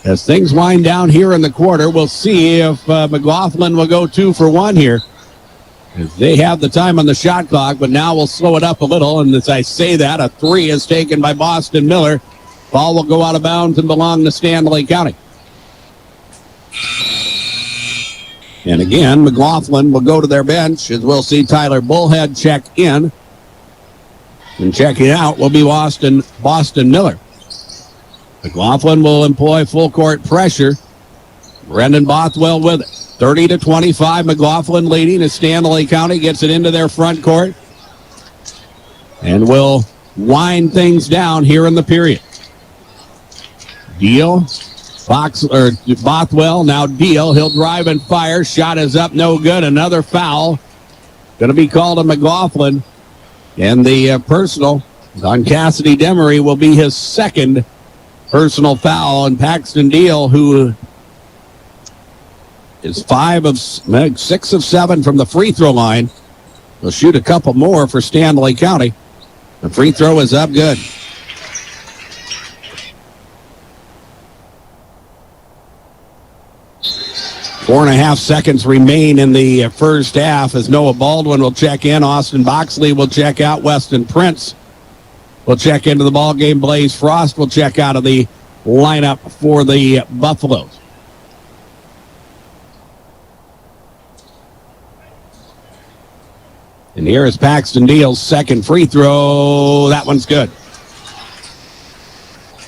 As things wind down here in the quarter, we'll see if McLaughlin will go 2 for 1 here. As they have the time on the shot clock, but now we'll slow it up a little. And as I say that, a 3 is taken by Boston Miller. Ball will go out of bounds and belong to Stanley County. And again, McLaughlin will go to their bench as we'll see Tyler Bullhead check in. And checking out will be Boston Miller. McLaughlin will employ full court pressure. Brendan Bothwell with it. 30-25, McLaughlin leading as Stanley County gets it into their front court. And will wind things down here in the period. Deal. Bothwell, now Deal. He'll drive and fire. Shot is up, no good. Another foul. Going to be called on McLaughlin. And the personal on Cassidy Demery will be his second personal foul on Paxton Deal, who is 6 of 7 from the free throw line. He'll shoot a couple more for Stanley County. The free throw is up good. 4.5 seconds remain in the first half as Noah Baldwin will check in. Austin Boxley will check out. Weston Prince will check into the ball game. Blaze Frost will check out of the lineup for the Buffaloes. And here is Paxton Deal's second free throw. That one's good.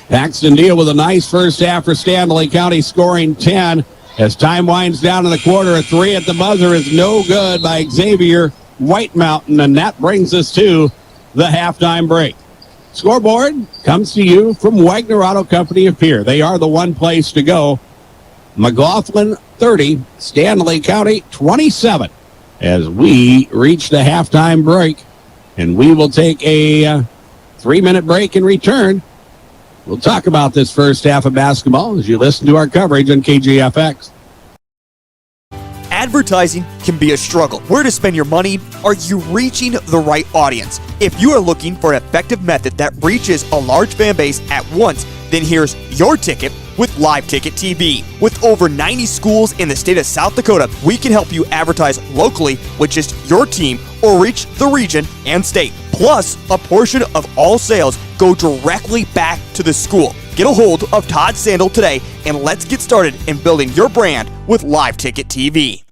Paxton Deal with a nice first half for Stanley County, scoring 10. As time winds down in the quarter, a three at the buzzer is no good by Xavier White Mountain, and that brings us to the halftime break. Scoreboard comes to you from Wagner Auto Company of Pierre. They are the one place to go. McLaughlin 30, Stanley County 27. As we reach the halftime break, and we will take a 3-minute break and return. We'll talk about this first half of basketball as you listen to our coverage on KGFX. Advertising can be a struggle. Where to spend your money? Are you reaching the right audience? If you are looking for an effective method that reaches a large fan base at once, then here's your ticket with Live Ticket TV. With over 90 schools in the state of South Dakota, we can help you advertise locally with just your team or reach the region and state. Plus, a portion of all sales go directly back to the school. Get a hold of Todd Sandel today and let's get started in building your brand with Live Ticket TV.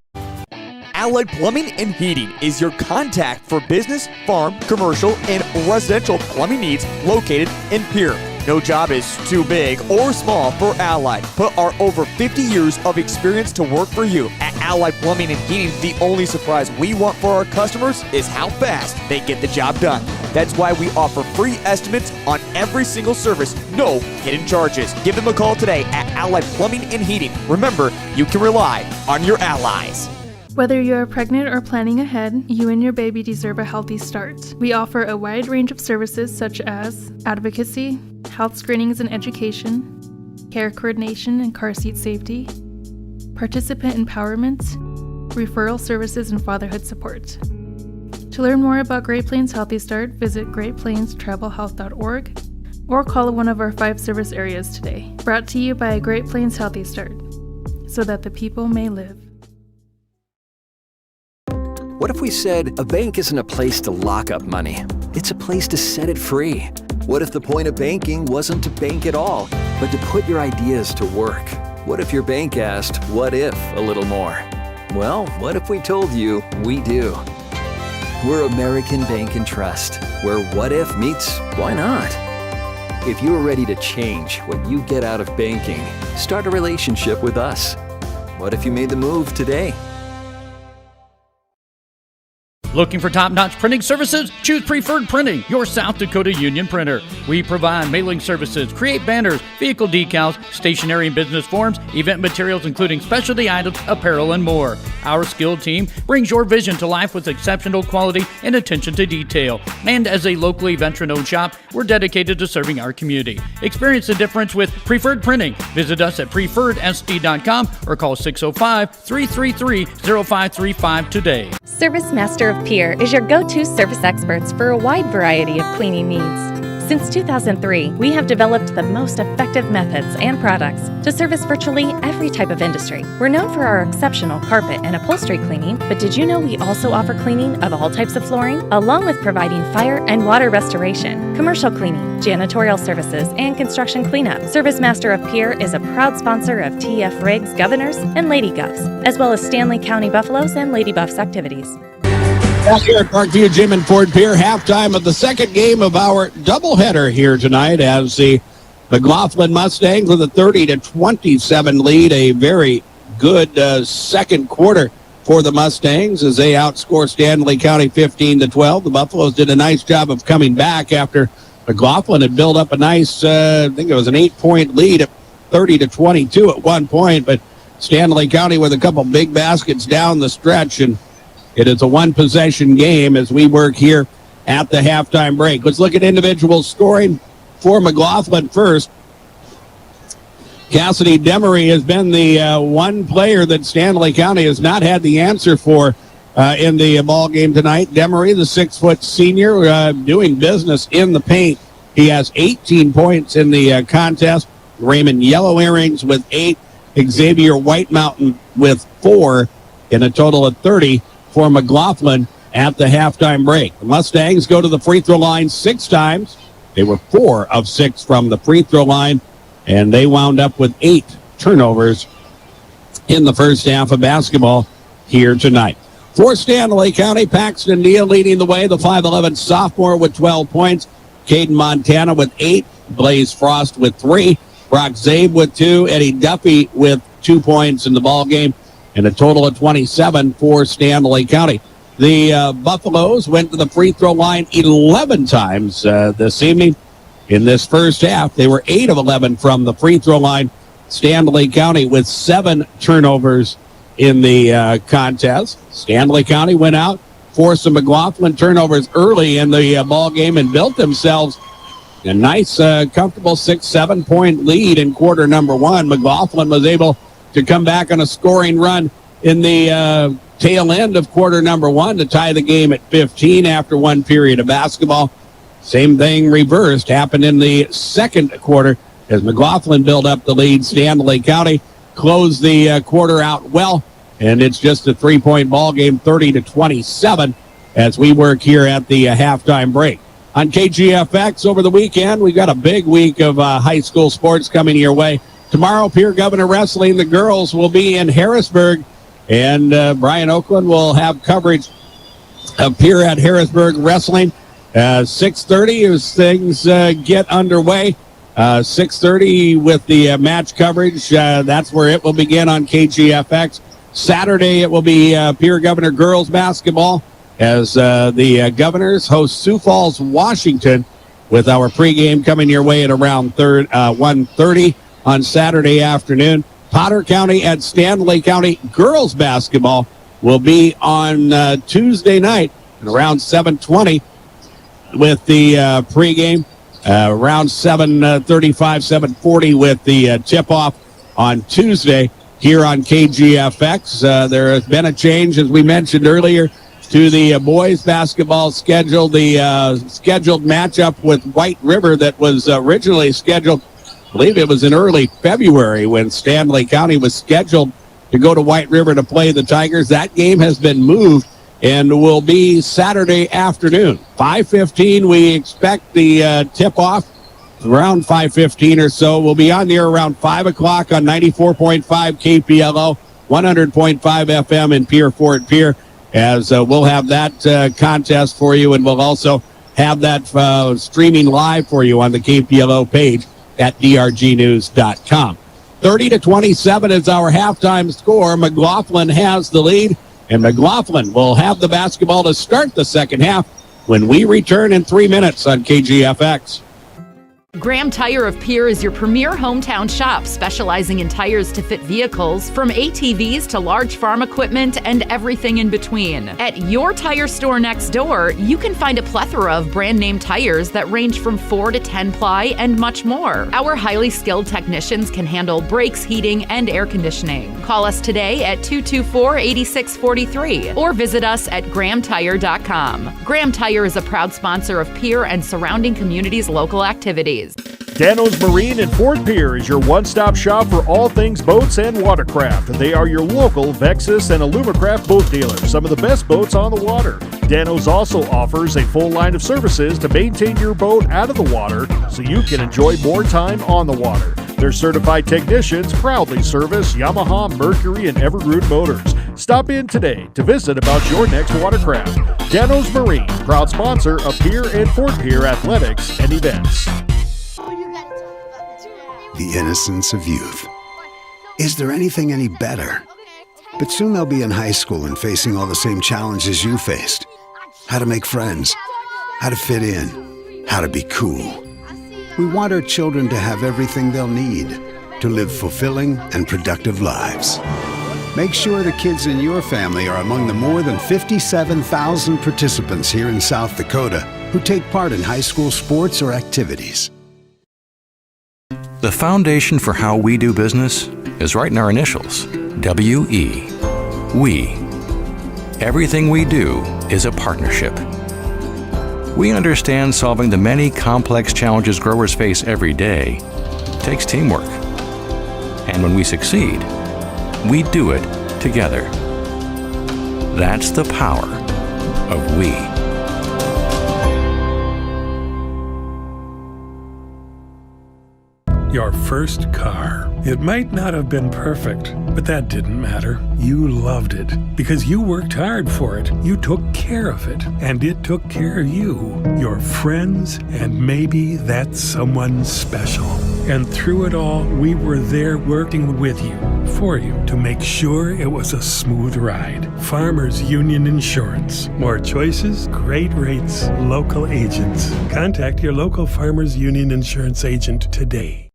Allied Plumbing and Heating is your contact for business, farm, commercial, and residential plumbing needs located in Pierre. No job is too big or small for Allied. Put our over 50 years of experience to work for you. At Allied Plumbing and Heating, the only surprise we want for our customers is how fast they get the job done. That's why we offer free estimates on every single service, no hidden charges. Give them a call today at Allied Plumbing and Heating. Remember, you can rely on your allies. Whether you are pregnant or planning ahead, you and your baby deserve a healthy start. We offer a wide range of services such as advocacy, health screenings and education, care coordination and car seat safety, participant empowerment, referral services, and fatherhood support. To learn more about Great Plains Healthy Start, visit greatplainstravelhealth.org or call one of our 5 service areas today. Brought to you by Great Plains Healthy Start, so that the people may live. What if we said a bank isn't a place to lock up money? It's a place to set it free. What if the point of banking wasn't to bank at all, but to put your ideas to work? What if your bank asked, what if, a little more? Well, what if we told you we do? We're American Bank and Trust, where what if meets why not? If you're ready to change what you get out of banking, start a relationship with us. What if you made the move today? Looking for top-notch printing services? Choose Preferred Printing, your South Dakota union printer. We provide mailing services, create banners, vehicle decals, stationery and business forms, event materials including specialty items, apparel, and more. Our skilled team brings your vision to life with exceptional quality and attention to detail. And as a locally veteran-owned shop, we're dedicated to serving our community. Experience the difference with Preferred Printing. Visit us at preferredsd.com or call 605-333-0535 today. Service Master of Pierre is your go-to service experts for a wide variety of cleaning needs. Since 2003, we have developed the most effective methods and products to service virtually every type of industry. We're known for our exceptional carpet and upholstery cleaning, but did you know we also offer cleaning of all types of flooring, along with providing fire and water restoration, commercial cleaning, janitorial services, and construction cleanup. Service Master of Pierre is a proud sponsor of TF Riggs Governors and Lady Govs, as well as Stanley County Buffaloes and Lady Buffs activities. Back here at Parkview Gym in Fort Pierre, halftime of the second game of our doubleheader here tonight as the McLaughlin Mustangs with a 30-27 lead. A very good second quarter for the Mustangs as they outscore Stanley County 15-12. The Buffaloes did a nice job of coming back after McLaughlin had built up a nice, I think it was an 8-point lead at 30-22 at one point, but Stanley County with a couple big baskets down the stretch, and it is a one-possession game as we work here at the halftime break. Let's look at individual scoring for McLaughlin first. Cassidy Demery has been the one player that Stanley County has not had the answer for in the ball game tonight. Demery, the 6-foot senior, doing business in the paint. He has 18 points in the contest. Raymond Yellow Earrings with 8. Xavier White Mountain with 4, and a total of 30 for McLaughlin at the halftime break. The Mustangs go to the free throw line 6 times. They were 4 of 6 from the free throw line, and they wound up with 8 turnovers in the first half of basketball here tonight. For Stanley County, Paxton Neal leading the way, the 5'11 sophomore with 12 points. Caden Montana with 8. Blaze Frost with 3. Brock Zabe with 2. Eddie Duffy with 2 points in the ball game, and a total of 27 for Stanley County. The Buffaloes went to the free throw line 11 times this evening. In this first half, they were 8 of 11 from the free throw line. Stanley County with 7 turnovers in the contest. Stanley County went out, forced some McLaughlin turnovers early in the ball game, and built themselves a nice, comfortable 6-7 point lead in quarter number 1. McLaughlin was able to come back on a scoring run in the tail end of quarter number 1 to tie the game at 15 after 1 period of basketball. Same thing reversed happened in the second quarter as McLaughlin built up the lead. Stanley County closed the quarter out well, and it's just a 3-point ball game, 30-27, as we work here at the halftime break. On KGFX over the weekend, we've got a big week of high school sports coming your way. Tomorrow, Pierre Governor Wrestling, the girls will be in Harrisburg, and Brian Oakland will have coverage of Pierre at Harrisburg Wrestling. 6:30 as things get underway. 6:30 with the match coverage. That's where it will begin on KGFX. Saturday, it will be Pierre Governor girls basketball as the Governors host Sioux Falls, Washington, with our pregame coming your way at around 1:30 on Saturday afternoon. Potter County at Stanley County girls basketball will be on Tuesday night at around 7:20 with the pregame. Around 7:35, 7:40 with the tip-off on Tuesday here on KGFX. There has been a change, as we mentioned earlier, to the boys basketball schedule. The scheduled matchup with White River that was originally scheduled, I believe it was in early February when Stanley County was scheduled to go to White River to play the Tigers. That game has been moved and will be Saturday afternoon. 5:15, we expect the tip-off. Around 5:15 or so. We'll be on there around 5 o'clock on 94.5 KPLO, 100.5 FM in Pierre Fort Pierre, as we'll have that contest for you, and we'll also have that streaming live for you on the KPLO page at drgnews.com. 30-27 is our halftime score. McLaughlin has the lead, and McLaughlin will have the basketball to start the second half when we return in 3 minutes on KGFX. Graham Tire of Pierre is your premier hometown shop, specializing in tires to fit vehicles, from ATVs to large farm equipment and everything in between. At your tire store next door, you can find a plethora of brand name tires that range from 4 to 10 ply and much more. Our highly skilled technicians can handle brakes, heating, and air conditioning. Call us today at 224-8643 or visit us at grahamtire.com. Graham Tire is a proud sponsor of Pierre and surrounding communities' local activities. Dano's Marine in Fort Pierre is your one-stop shop for all things boats and watercraft. They are your local Vexus and Alumacraft boat dealer, some of the best boats on the water. Dano's also offers a full line of services to maintain your boat out of the water so you can enjoy more time on the water. Their certified technicians proudly service Yamaha, Mercury, and Evergreen motors. Stop in today to visit about your next watercraft. Dano's Marine, proud sponsor of Pierre and Fort Pierre athletics and events. The innocence of youth. Is there anything any better? But soon they'll be in high school and facing all the same challenges you faced. How to make friends, how to fit in, how to be cool. We want our children to have everything they'll need to live fulfilling and productive lives. Make sure the kids in your family are among the more than 57,000 participants here in South Dakota who take part in high school sports or activities. The foundation for how we do business is right in our initials, W-E, we. Everything we do is a partnership. We understand solving the many complex challenges growers face every day takes teamwork. And when we succeed, we do it together. That's the power of we. Your first car. It might not have been perfect, but that didn't matter. You loved it because you worked hard for it. You took care of it, and it took care of you, your friends, and maybe that someone special. And through it all, we were there working with you, for you, to make sure it was a smooth ride. Farmers Union Insurance. More choices, great rates, local agents. Contact your local Farmers Union Insurance agent today.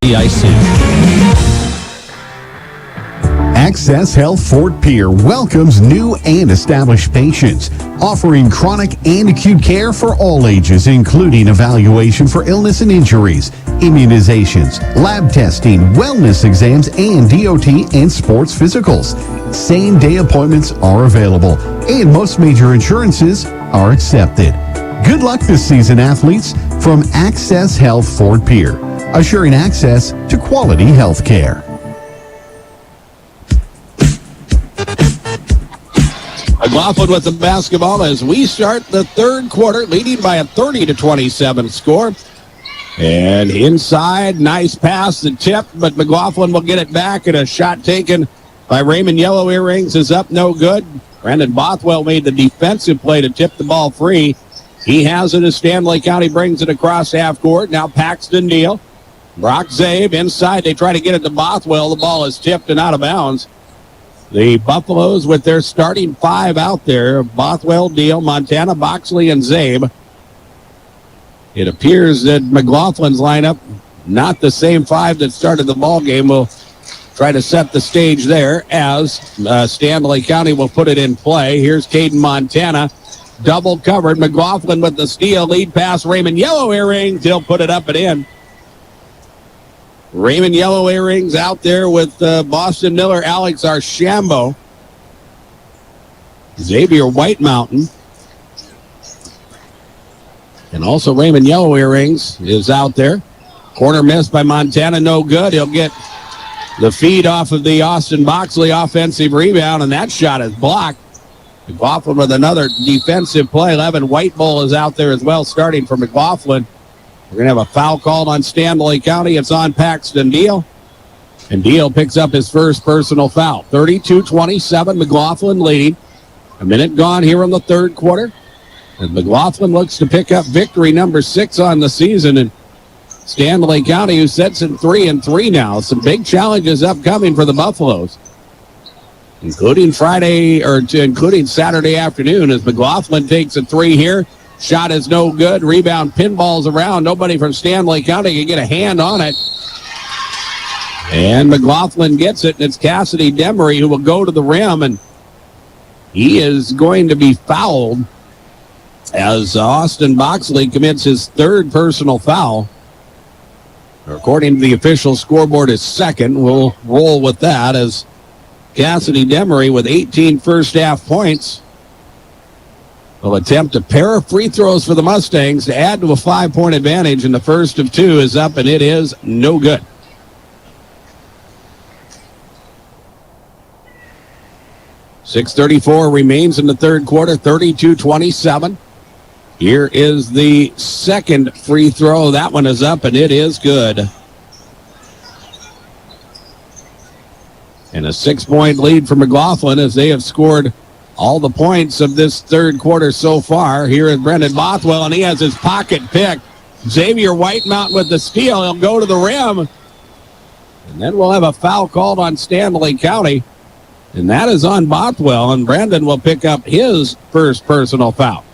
Access Health Fort Pierre welcomes new and established patients, offering chronic and acute care for all ages, including evaluation for illness and injuries, immunizations, lab testing, wellness exams, and DOT and sports physicals. Same-day appointments are available, and most major insurances are accepted. Good luck this season, athletes, from Access Health Fort Pierre, assuring access to quality health care. McLaughlin with the basketball as we start the third quarter, leading by a 30-27 score. And inside, nice pass, the tip, but McLaughlin will get it back, and a shot taken by Raymond Yellow Earrings is up, no good. Brandon Bothwell made the defensive play to tip the ball free. He has it as Stanley County brings it across half court. Now Paxton Neal. Brock Zabe inside. They try to get it to Bothwell. The ball is tipped and out of bounds. The Buffaloes with their starting five out there, Bothwell, Deal, Montana, Boxley, and Zabe. It appears that McLaughlin's lineup, not the same five that started the ball game, will try to set the stage there as Stanley County will put it in play. Here's Caden Montana, double covered. McLaughlin with the steal, lead pass, Raymond Yellow Earrings. He'll put it up and in. Raymond Yellow Earrings out there with Boston Miller, Alex Archambault, Xavier White Mountain, and also Raymond Yellow Earrings is out there. Corner missed by Montana, no good. He'll get the feed off of the Austin Boxley offensive rebound, and that shot is blocked. McLaughlin with another defensive play. Levin Whitebull is out there as well, starting for McLaughlin. We're going to have a foul called on Stanley County. It's on Paxton Deal. And Deal picks up his first personal foul. 32-27, McLaughlin leading. A minute gone here in the third quarter. And McLaughlin looks to pick up victory number 6 on the season. And Stanley County, who sets in 3-3 now. Some big challenges upcoming for the Buffaloes, including including Saturday afternoon, as McLaughlin takes a 3 here. Shot is no good. Rebound pinballs around. Nobody from Stanley County can get a hand on it. And McLaughlin gets it, and it's Cassidy Demery who will go to the rim, and he is going to be fouled as Austin Boxley commits his third personal foul. According to the official scoreboard, is second. We'll roll with that as Cassidy Demery with 18 first half points will attempt a pair of free throws for the Mustangs to add to a 5-point advantage, and the first of 2 is up, and it is no good. .634 remains in the third quarter, 32-27. Here is the second free throw. That one is up, and it is good. And a 6-point lead for McLaughlin as they have scored all the points of this third quarter so far. Here is Brendan Bothwell, and he has his pocket picked. Xavier White Mountain with the steal. He'll go to the rim. And then we'll have a foul called on Stanley County. And that is on Bothwell, and Brandon will pick up his first personal foul.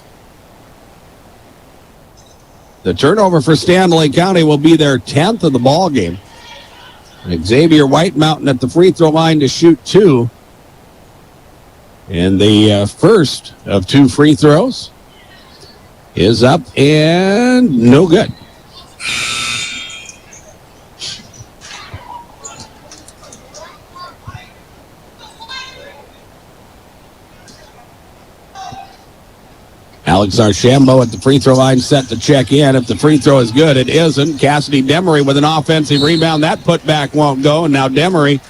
The turnover for Stanley County will be their 10th of the ball game. Xavier White Mountain at the free throw line to shoot 2. And the first of 2 free throws is up and no good. Alex Archambault at the free throw line set to check in. If the free throw is good, it isn't. Cassidy Demery with an offensive rebound. That putback won't go, and now Demery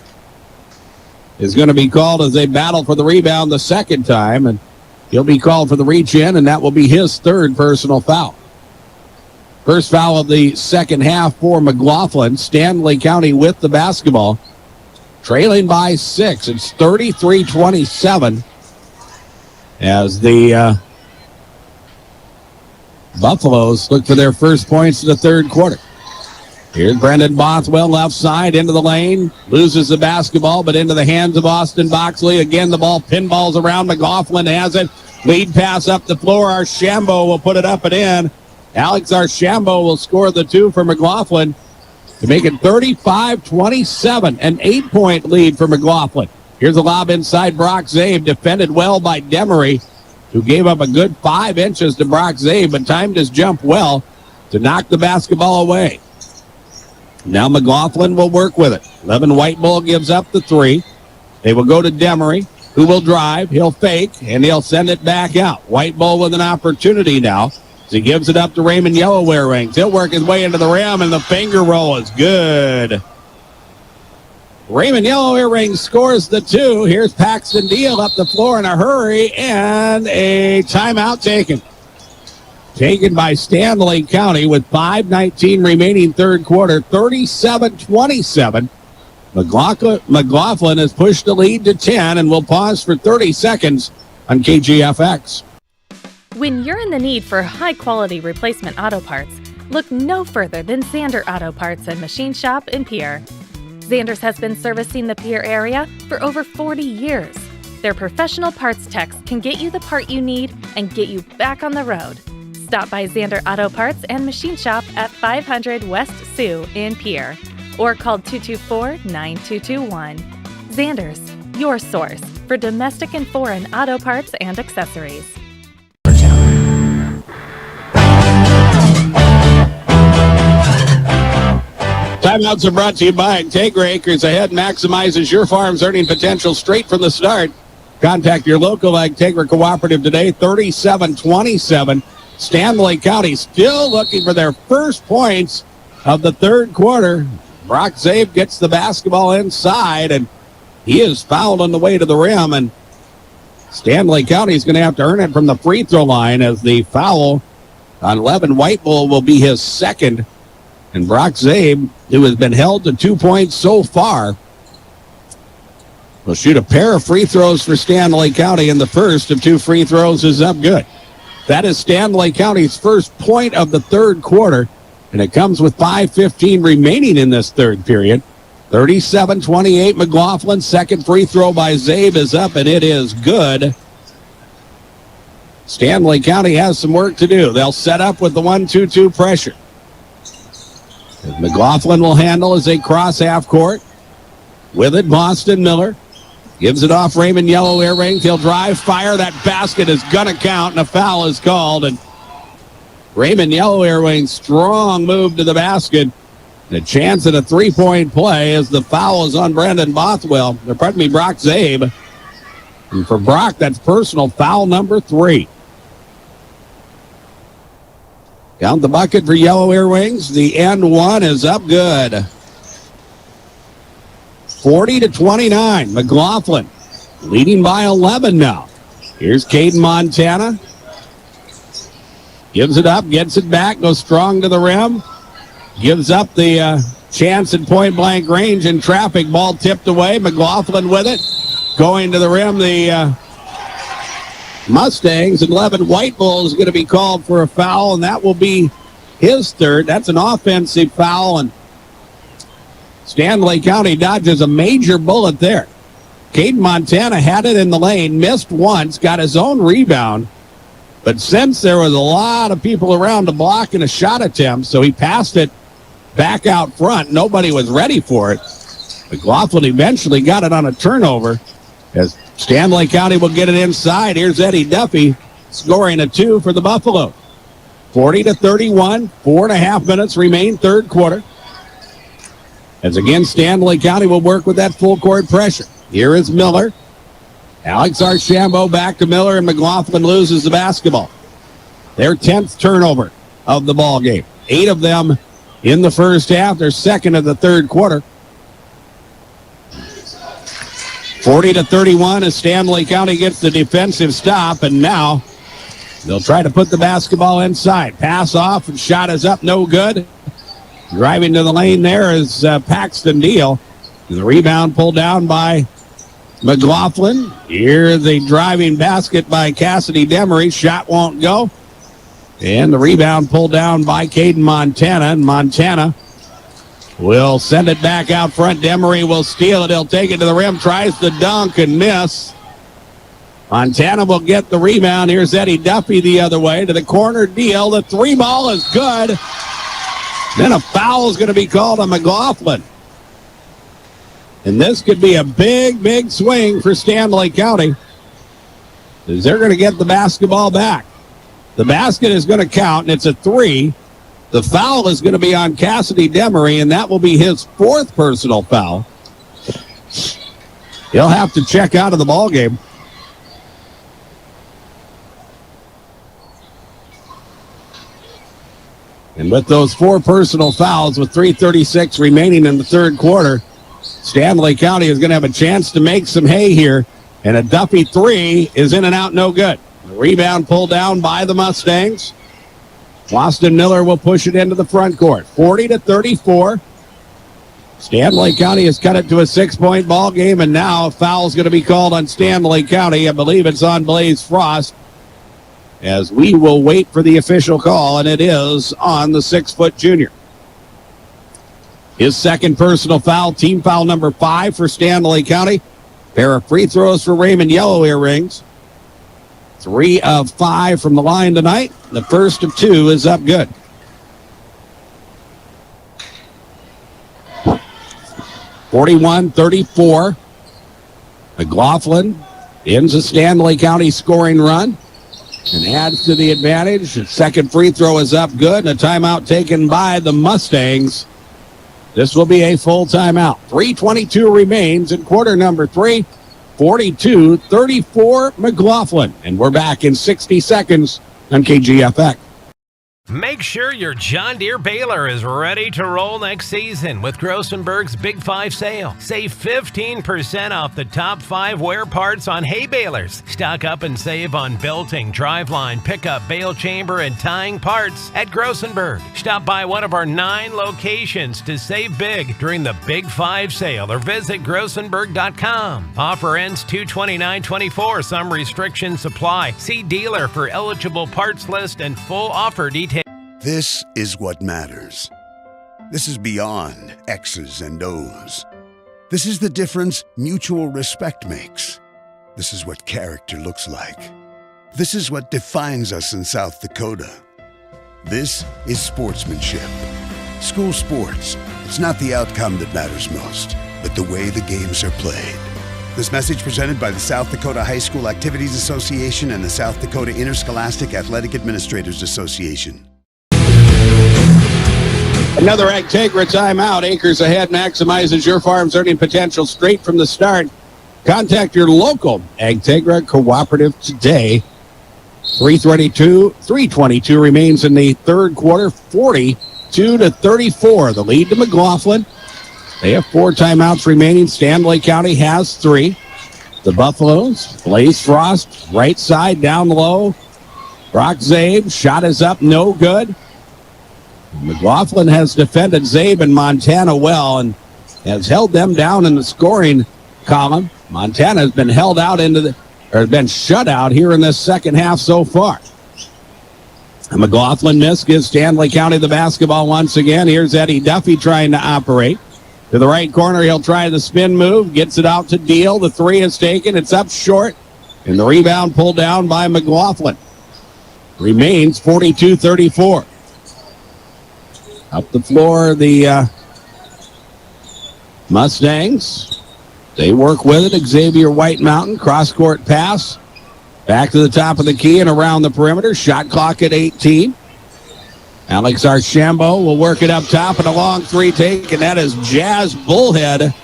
is going to be called as they battle for the rebound the second time, and he'll be called for the reach in, and that will be his third personal foul. First foul of the second half for McLaughlin. Stanley County with the basketball, trailing by 6. It's 33-27 as the Buffaloes look for their first points in the third quarter. Here's Brendan Bothwell left side into the lane. Loses the basketball, but into the hands of Austin Boxley. Again, the ball pinballs around. McLaughlin has it. Lead pass up the floor. Archambault will put it up and in. Alex Archambault will score the 2 for McLaughlin to make it 35-27, an 8-point lead for McLaughlin. Here's a lob inside Brock Zabe, defended well by Demery, who gave up a good 5 inches to Brock Zabe, but timed his jump well to knock the basketball away. Now McLaughlin will work with it. Levin White Bull gives up the 3. They will go to Demery, who will drive. He'll fake, and he'll send it back out. White Bull with an opportunity now. He gives it up to Raymond Yellow Earrings. He'll work his way into the rim, and the finger roll is good. Raymond Yellow Earrings scores the 2. Here's Paxton Deal up the floor in a hurry, and a timeout taken. Taken by Stanley County with 5:19 remaining third quarter, 37-27. McLaughlin has pushed the lead to 10 and will pause for 30 seconds on KGFX. When you're in the need for high-quality replacement auto parts, look no further than Zander Auto Parts and Machine Shop in Pierre. Zander's has been servicing the Pierre area for over 40 years. Their professional parts techs can get you the part you need and get you back on the road. Stop by Zander Auto Parts and Machine Shop at 500 West Sioux in Pierre or call 224-9221. Zander's, your source for domestic and foreign auto parts and accessories. Timeouts are brought to you by Integra. Acres Ahead maximizes your farm's earning potential straight from the start. Contact your local Integra cooperative today, 37-27. Stanley County still looking for their first points of the third quarter. Brock Zabe gets the basketball inside, and he is fouled on the way to the rim, and Stanley County is going to have to earn it from the free throw line as the foul on Levin White Bull will be his second. And Brock Zabe, who has been held to 2 points so far, will shoot a pair of free throws for Stanley County, and the first of 2 free throws is up good. That is Stanley County's first point of the third quarter, and it comes with 5:15 remaining in this third period. 37-28 McLaughlin. Second free throw by Zabe is up, and it is good. Stanley County has some work to do. They'll set up with the 1-2-2 pressure. McLaughlin will handle as they cross half court. With it, Boston Miller gives it off Raymond Yellow Earrings. He'll drive, fire. That basket is going to count, and a foul is called. And Raymond Yellow Earrings, strong move to the basket. And a chance at a three-point play as the foul is on Brendan Bothwell. Pardon me, Brock Zabe. And for Brock, that's personal foul number 3. Count the bucket for Yellow Earrings. The end one is up good. 40-29. McLaughlin leading by 11 now. Here's Caden Montana. Gives it up, gets it back, goes strong to the rim. Gives up the chance at point-blank range in traffic. Ball tipped away. McLaughlin with it. Going to the rim, the Mustangs, and Levin White Bull is going to be called for a foul, and that will be his third. That's an offensive foul, and Stanley County dodges a major bullet there. Caden Montana had it in the lane, missed once, got his own rebound, but since there was a lot of people around to block in a shot attempt, so he passed it back out front. Nobody was ready for it. McLaughlin eventually got it on a turnover as Stanley County will get it inside. Here's Eddie Duffy scoring a 2 for the Buffalo. 40-31, 4.5 minutes remain third quarter. As again, Stanley County will work with that full court pressure. Here is Miller. Alex Archambault back to Miller, and McLaughlin loses the basketball. their 10th turnover of the ball game. 8 of them in the first half, their second of the third quarter. 40-31 as Stanley County gets the defensive stop, and now they'll try to put the basketball inside. Pass off, and shot is up, no good. Driving to the lane there is Paxton Deal. The rebound pulled down by McLaughlin. Here the driving basket by Cassidy Demery. Shot won't go. And the rebound pulled down by Caden Montana. And Montana will send it back out front. Demery will steal it. He'll take it to the rim. Tries the dunk and miss. Montana will get the rebound. Here's Eddie Duffy the other way to the corner. Deal. The 3 ball is good. Then a foul is going to be called on McLaughlin. And this could be a big, big swing for Stanley County, as they're going to get the basketball back. The basket is going to count, and it's a 3. The foul is going to be on Cassidy Demery, and that will be his 4th personal foul. He'll have to check out of the ball game. And with those 4 personal fouls, with 3:36 remaining in the third quarter, Stanley County is going to have a chance to make some hay here. And a Duffy 3 is in and out, no good. The rebound pulled down by the Mustangs. Boston Miller will push it into the front court. 40-34. Stanley County has cut it to a 6-point ball game, and now a foul is going to be called on Stanley County. I believe it's on Blaze Frost, as we will wait for the official call, and it is on the 6-foot junior. His second personal foul, team foul number 5 for Stanley County. Pair of free throws for Raymond Yellow Earrings. 3 of 5 from the line tonight. The first of 2 is up good. (41-34). McLaughlin ends a Stanley County scoring run and adds to the advantage. The second free throw is up good, and a timeout taken by the Mustangs. This will be a full timeout. 3:22 remains in quarter number 3. 42-34 McLaughlin. And we're back in 60 seconds on KGFX. Make sure your John Deere baler is ready to roll next season with Grossenberg's Big 5 sale. Save 15% off the top 5 wear parts on hay balers. Stock up and save on belting, driveline, pickup, bale chamber, and tying parts at Grossenberg. Stop by one of our 9 locations to save big during the Big 5 sale or visit grossenberg.com. Offer ends 2/29/24. Some restrictions apply. See dealer for eligible parts list and full offer details. This is what matters. This is beyond X's and O's. This is the difference mutual respect makes. This is what character looks like. This is what defines us in South Dakota. This is sportsmanship. School sports, it's not the outcome that matters most, but the way the games are played. This message presented by the South Dakota High School Activities Association and the South Dakota Interscholastic Athletic Administrators Association. Another Agtegra timeout. Acres Ahead maximizes your farm's earning potential straight from the start. Contact your local Agtegra cooperative today. 3:22 remains in the third quarter. 42-34. The lead to McLaughlin. They have 4 timeouts remaining. Stanley County has 3. The Buffaloes, Blaze Frost, right side, down low. Brock Zabe, shot is up, no good. McLaughlin has defended Zabe and Montana well and has held them down in the scoring column. Montana has been held out been shut out here in this second half so far. A McLaughlin miss gives Stanley County the basketball once again. Here's Eddie Duffy trying to operate. To the right corner, he'll try the spin move, gets it out to Deal. The 3 is taken, it's up short, and the rebound pulled down by McLaughlin. Remains 42-34. Up the floor, the Mustangs. They work with it. Xavier White Mountain, cross-court pass. Back to the top of the key and around the perimeter. Shot clock at 18. Alex Archambault will work it up top and a long 3 take, and that is Jazz Bullhead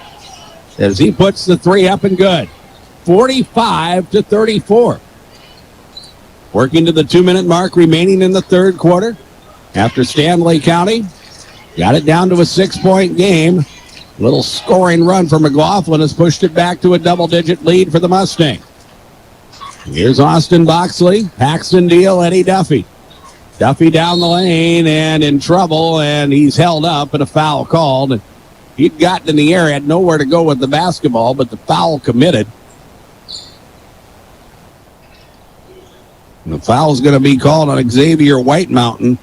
as he puts the 3 up and good. 45-34. working to the 2-minute mark remaining in the third quarter. After Stanley County got it down to a 6-point game. Little scoring run for McLaughlin has pushed it back to a double-digit lead for the Mustangs. Here's Austin Boxley, Paxton Deal, Eddie Duffy. Duffy down the lane and in trouble, and he's held up and a foul called. And he'd gotten in the air, had nowhere to go with the basketball, but the foul committed. And the foul is going to be called on Xavier White Mountain.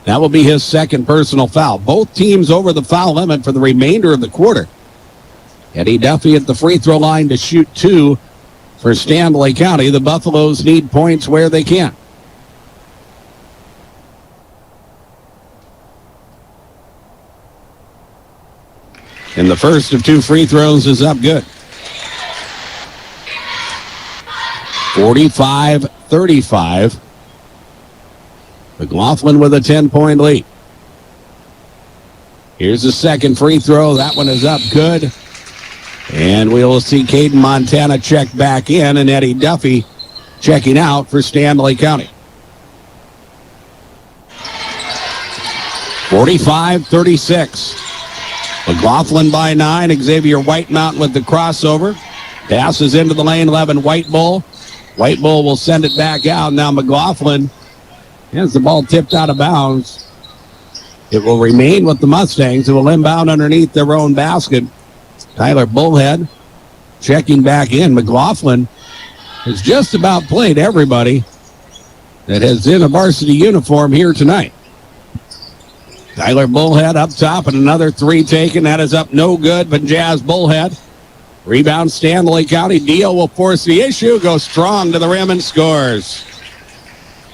That will be his second personal foul. Both teams over the foul limit for the remainder of the quarter. Eddie Duffy at the free throw line to shoot 2 for Stanley County. The Buffaloes need points where they can. And the first of 2 free throws is up good. 45-35. McLaughlin with a 10-point lead. Here's the second free throw. That one is up good. And we'll see Caden Montana check back in and Eddie Duffy checking out for Stanley County. 45-36. McLaughlin by 9. Xavier White Mountain with the crossover. Passes into the lane, 11 White Bull. White Bull will send it back out. Now McLaughlin has the ball tipped out of bounds. It will remain with the Mustangs, who will inbound underneath their own basket. Tyler Bullhead checking back in. McLaughlin has just about played everybody that is in a varsity uniform here tonight. Tyler Bullhead up top and another 3 taken. That is up no good, but Jazz Bullhead. Rebound Stanley County. Deal will force the issue. Goes strong to the rim and scores.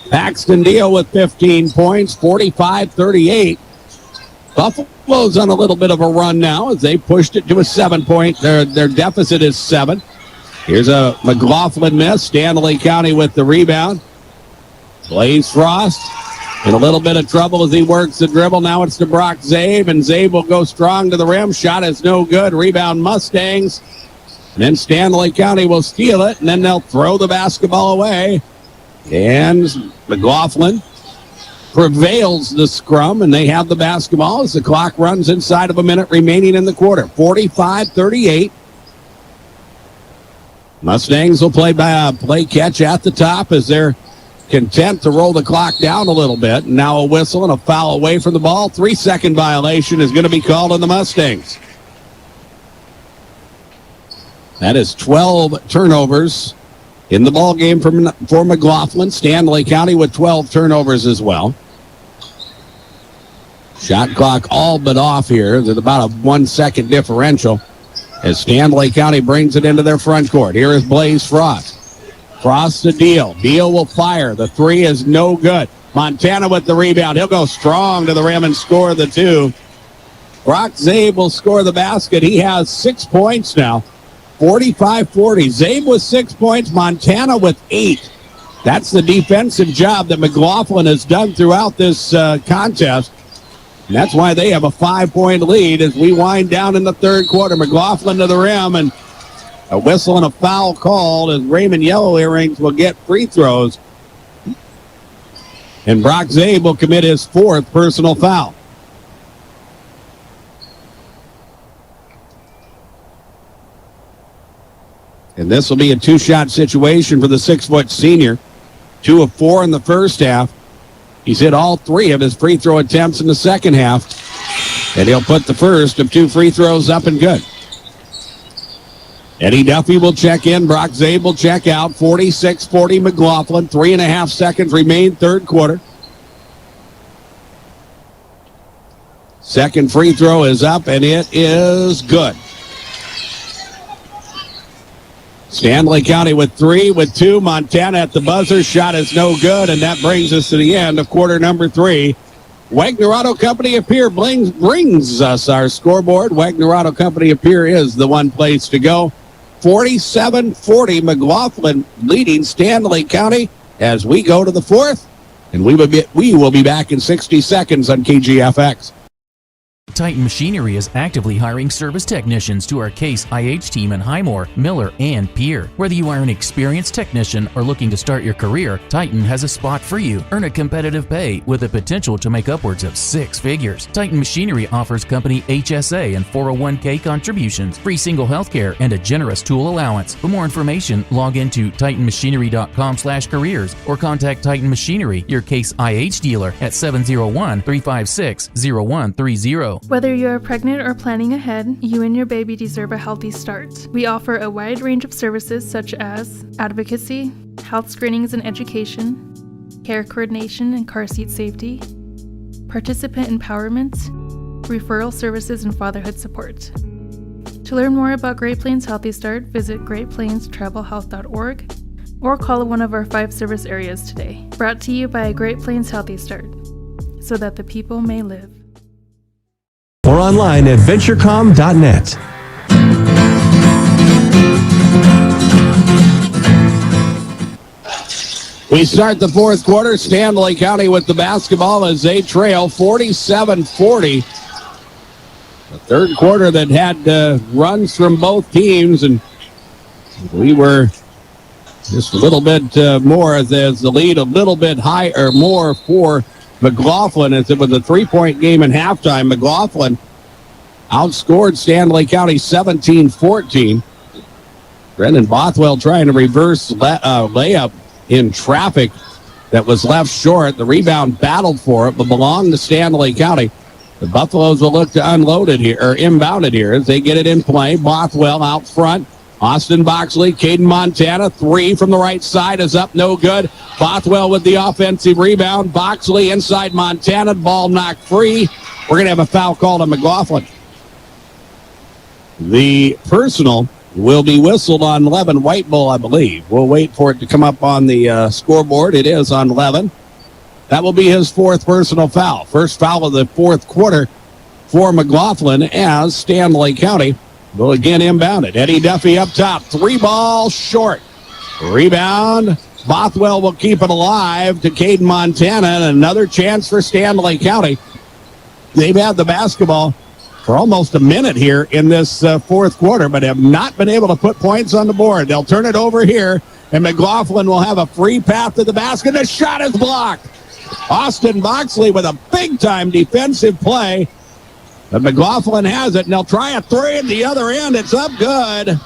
Paxton Deal with 15 points, 45-38. Buffalo's on a little bit of a run now as they pushed it to a 7-point. Their deficit is 7. Here's a McLaughlin miss. Stanley County with the rebound. Blaze Frost in a little bit of trouble as he works the dribble. Now it's to Brock Zabe, and Zabe will go strong to the rim. Shot is no good. Rebound Mustangs. And then Stanley County will steal it, and then they'll throw the basketball away. And McLaughlin prevails the scrum, and they have the basketball as the clock runs inside of a minute remaining in the quarter. 45-38. Mustangs will play catch at the top as they're content to roll the clock down a little bit. And now a whistle and a foul away from the ball. 3-second violation is going to be called on the Mustangs. That is 12 turnovers in the ball game for McLaughlin. Stanley County with 12 turnovers as well. Shot clock all but off here. There's about a 1-second differential as Stanley County brings it into their front court. Here is Blaze Frost. Frost to Deal. Deal will fire. The 3 is no good. Montana with the rebound. He'll go strong to the rim and score the 2. Brock Zabe will score the basket. He has 6 points now. 45-40. Zabe with 6 points. Montana with 8. That's the defensive job that McLaughlin has done throughout this contest. And that's why they have a 5-point lead as we wind down in the third quarter. McLaughlin to the rim, and a whistle and a foul called as Raymond Yellow Earrings will get free throws. And Brock Zabe will commit his 4th personal foul. And this will be a 2-shot situation for the 6-foot senior. 2 of 4 in the first half. He's hit all 3 of his free throw attempts in the second half. And he'll put the first of 2 free throws up and good. Eddie Duffy will check in. Brock Zabe will check out. 46-40 McLaughlin. 3.5 seconds remain third quarter. Second free throw is up, and it is good. Stanley County with 3, with 2. Montana at the buzzer. Shot is no good, and that brings us to the end of quarter number 3. Wagner Auto Company of Pierre brings us our scoreboard. Wagner Auto Company of Pierre is the one place to go. 47-40 McLaughlin leading Stanley County as we go to the 4th. And we will be back in 60 seconds on KGFX. Titan Machinery is actively hiring service technicians to our Case IH team in Highmore, Miller, and Pierre. Whether you are an experienced technician or looking to start your career, Titan has a spot for you. Earn a competitive pay with the potential to make upwards of 6 figures. Titan Machinery offers company HSA and 401k contributions, free single health care, and a generous tool allowance. For more information, log into titanmachinery.com/careers or contact Titan Machinery, your Case IH dealer, at 701-356-0130. Whether you are pregnant or planning ahead, you and your baby deserve a healthy start. We offer a wide range of services such as advocacy, health screenings and education, care coordination and car seat safety, participant empowerment, referral services, and fatherhood support. To learn more about Great Plains Healthy Start, visit greatplainstravelhealth.org or call one of our 5 service areas today. Brought to you by Great Plains Healthy Start, so that the people may live. Or online at venturecom.net. We start the fourth quarter. Stanley County with the basketball as they trail 47-40. The third quarter that had runs from both teams, and we were just a little bit more as the lead a little bit higher or more for McLaughlin, as it was a 3-point game in halftime. McLaughlin outscored Stanley County 17-14. Brendan Bothwell trying to reverse layup in traffic that was left short. The rebound battled for it, but belonged to Stanley County. The Buffaloes will look to unload it here, or inbound it here, as they get it in play. Bothwell out front. Austin Boxley, Caden Montana, 3 from the right side is up, no good. Bothwell with the offensive rebound. Boxley inside Montana, ball knocked free. We're going to have a foul called on McLaughlin. The personal will be whistled on Levin Whitebull, I believe. We'll wait for it to come up on the scoreboard. It is on Levin. That will be his 4th personal foul. First foul of the fourth quarter for McLaughlin, as Stanley County will again inbound it. Eddie Duffy up top. 3 ball short. Rebound. Bothwell will keep it alive to Caden Montana, and another chance for Stanley County. They've had the basketball for almost a minute here in this fourth quarter, but have not been able to put points on the board. They'll turn it over here, and McLaughlin will have a free path to the basket. The shot is blocked. Austin Boxley with a big-time defensive play. But McLaughlin has it, and they'll try a 3 at the other end. It's up good.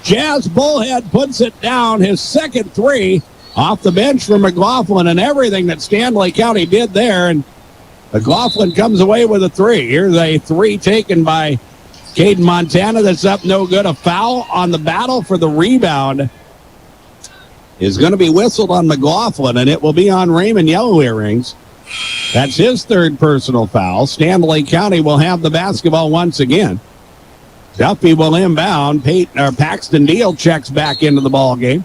Jazz Bullhead puts it down, his second 3 off the bench for McLaughlin, and everything that Stanley County did there. And McLaughlin comes away with a 3. Here's a 3 taken by Caden Montana that's up, no good. A foul on the battle for the rebound is going to be whistled on McLaughlin, and it will be on Raymond Yellow Earrings. That's his 3rd personal foul. Stanley County will have the basketball once again. Duffy will inbound. Paxton Deal checks back into the ball game,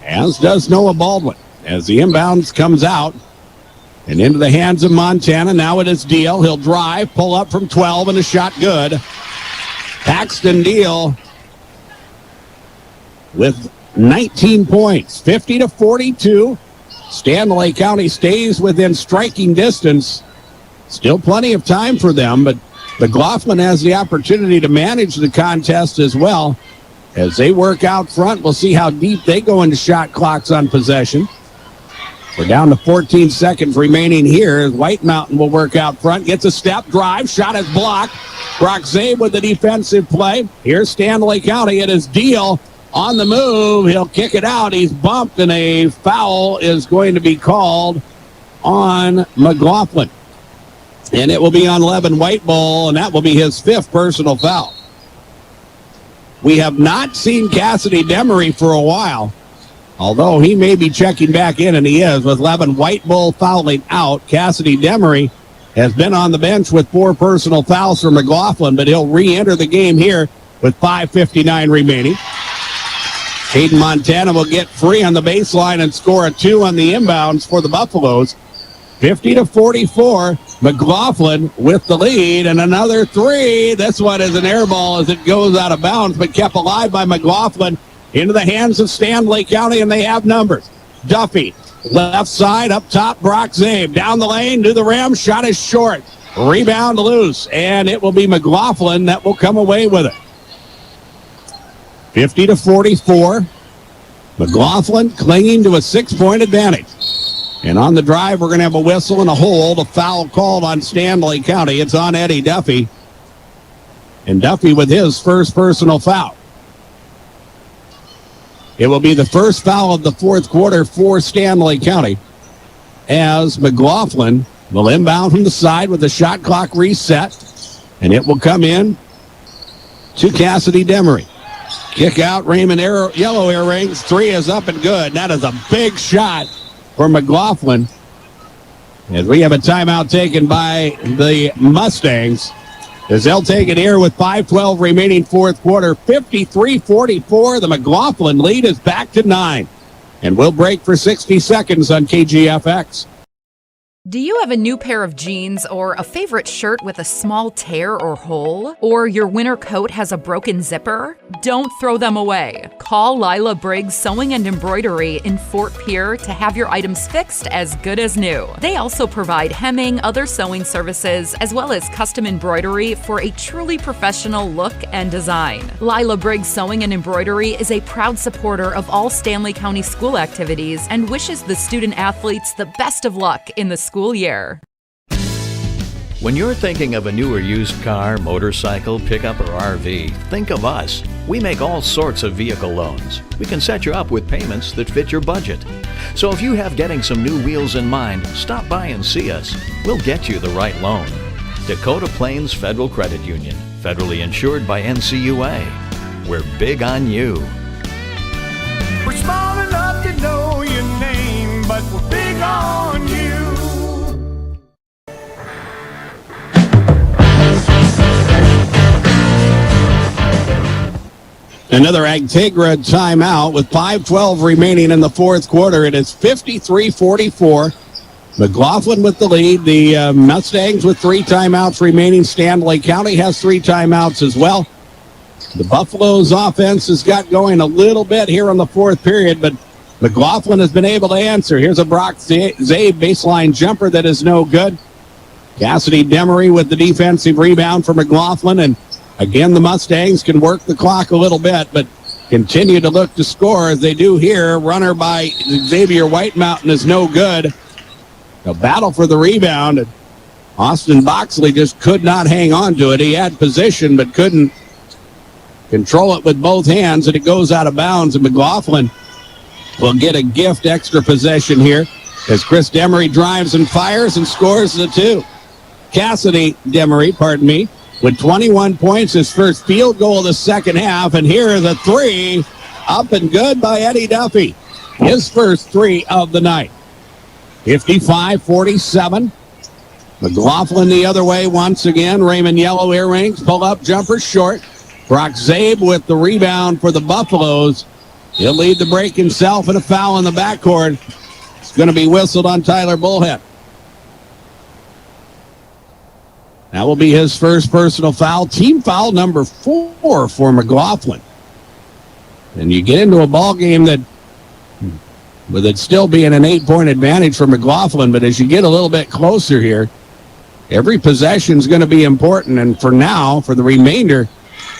as does Noah Baldwin, as the inbounds comes out and into the hands of Montana. Now it is Deal. He'll drive, pull up from 12, and a shot good. Paxton Deal with 19 points, 50-42. Stanley County stays within striking distance. Still plenty of time for them, but McLaughlin has the opportunity to manage the contest as well. As they work out front, we'll see how deep they go into shot clocks on possession. We're down to 14 seconds remaining here. White Mountain will work out front, gets a step, drive, shot is blocked. Brock Zabe with the defensive play. Here's Stanley County. It is Deal on the move. He'll kick it out. He's bumped, and a foul is going to be called on McLaughlin. And it will be on Levin Whitebull, and that will be his 5th personal foul. We have not seen Cassidy Demery for a while, although he may be checking back in, and he is, with Levin Whitebull fouling out. Cassidy Demery has been on the bench with 4 personal fouls for McLaughlin, but he'll re-enter the game here with 5:59 remaining. Caden Montana will get free on the baseline and score a 2 on the inbounds for the Buffaloes. 50-44. McLaughlin with the lead, and another 3. This one is an air ball as it goes out of bounds, but kept alive by McLaughlin into the hands of Stanley County, and they have numbers. Duffy, left side, up top, Brock Zabe. Down the lane, to the rim, shot is short. Rebound loose, and it will be McLaughlin that will come away with it. 50-44. McLaughlin clinging to a 6-point advantage. And on the drive, we're going to have a whistle and a hold. A foul called on Stanley County. It's on Eddie Duffy. And Duffy with his first personal foul. It will be the first foul of the fourth quarter for Stanley County, as McLaughlin will inbound from the side with the shot clock reset, and it will come in to Cassidy Demery. Kick out, Raymond Yellow Earrings. 3 is up and good. That is a big shot for McLaughlin. As we have a timeout taken by the Mustangs, as they'll take it here with 5:12 remaining fourth quarter. 53-44. The McLaughlin lead is back to 9. And we'll break for 60 seconds on KGFX. Do you have a new pair of jeans or a favorite shirt with a small tear or hole? Or your winter coat has a broken zipper? Don't throw them away. Call Lila Briggs Sewing and Embroidery in Fort Pierre to have your items fixed as good as new. They also provide hemming, other sewing services, as well as custom embroidery for a truly professional look and design. Lila Briggs Sewing and Embroidery is a proud supporter of all Stanley County school activities and wishes the student athletes the best of luck in the school year. When you're thinking of a new or used car, motorcycle, pickup, or RV, think of us. We make all sorts of vehicle loans. We can set you up with payments that fit your budget. So if you have getting some new wheels in mind, stop by and see us. We'll get you the right loan. Dakota Plains Federal Credit Union, federally insured by NCUA. We're big on you. We're small enough to know your name, but we're big on you. Another Agtegra timeout with 5:12 remaining in the fourth quarter. It is 53-44. McLaughlin with the lead. The Mustangs with 3 timeouts remaining. Stanley County has 3 timeouts as well. The Buffaloes offense has got going a little bit here in the fourth period, but McLaughlin has been able to answer. Here's a Brock Zabe baseline jumper that is no good. Cassidy Demery with the defensive rebound for McLaughlin, and again, the Mustangs can work the clock a little bit, but continue to look to score as they do here. Runner by Xavier White Mountain is no good. A battle for the rebound. And Austin Boxley just could not hang on to it. He had position, but couldn't control it with both hands, and it goes out of bounds. And McLaughlin will get a gift extra possession here as Chris Demery drives and fires and scores the 2. Cassidy Demery, with 21 points, his first field goal of the second half. And here is a 3, up and good by Eddie Duffy. His first 3 of the night. 55-47. McLaughlin the other way once again. Raymond Yellow Earrings, pull-up jumper short. Brock Zabe with the rebound for the Buffaloes. He'll lead the break himself, and a foul in the backcourt. It's going to be whistled on Tyler Bullhead. That will be his first personal foul. Team foul number 4 for McLaughlin. And you get into a ball game that, with it still being an 8-point advantage for McLaughlin, but as you get a little bit closer here, every possession is going to be important. And for now, for the remainder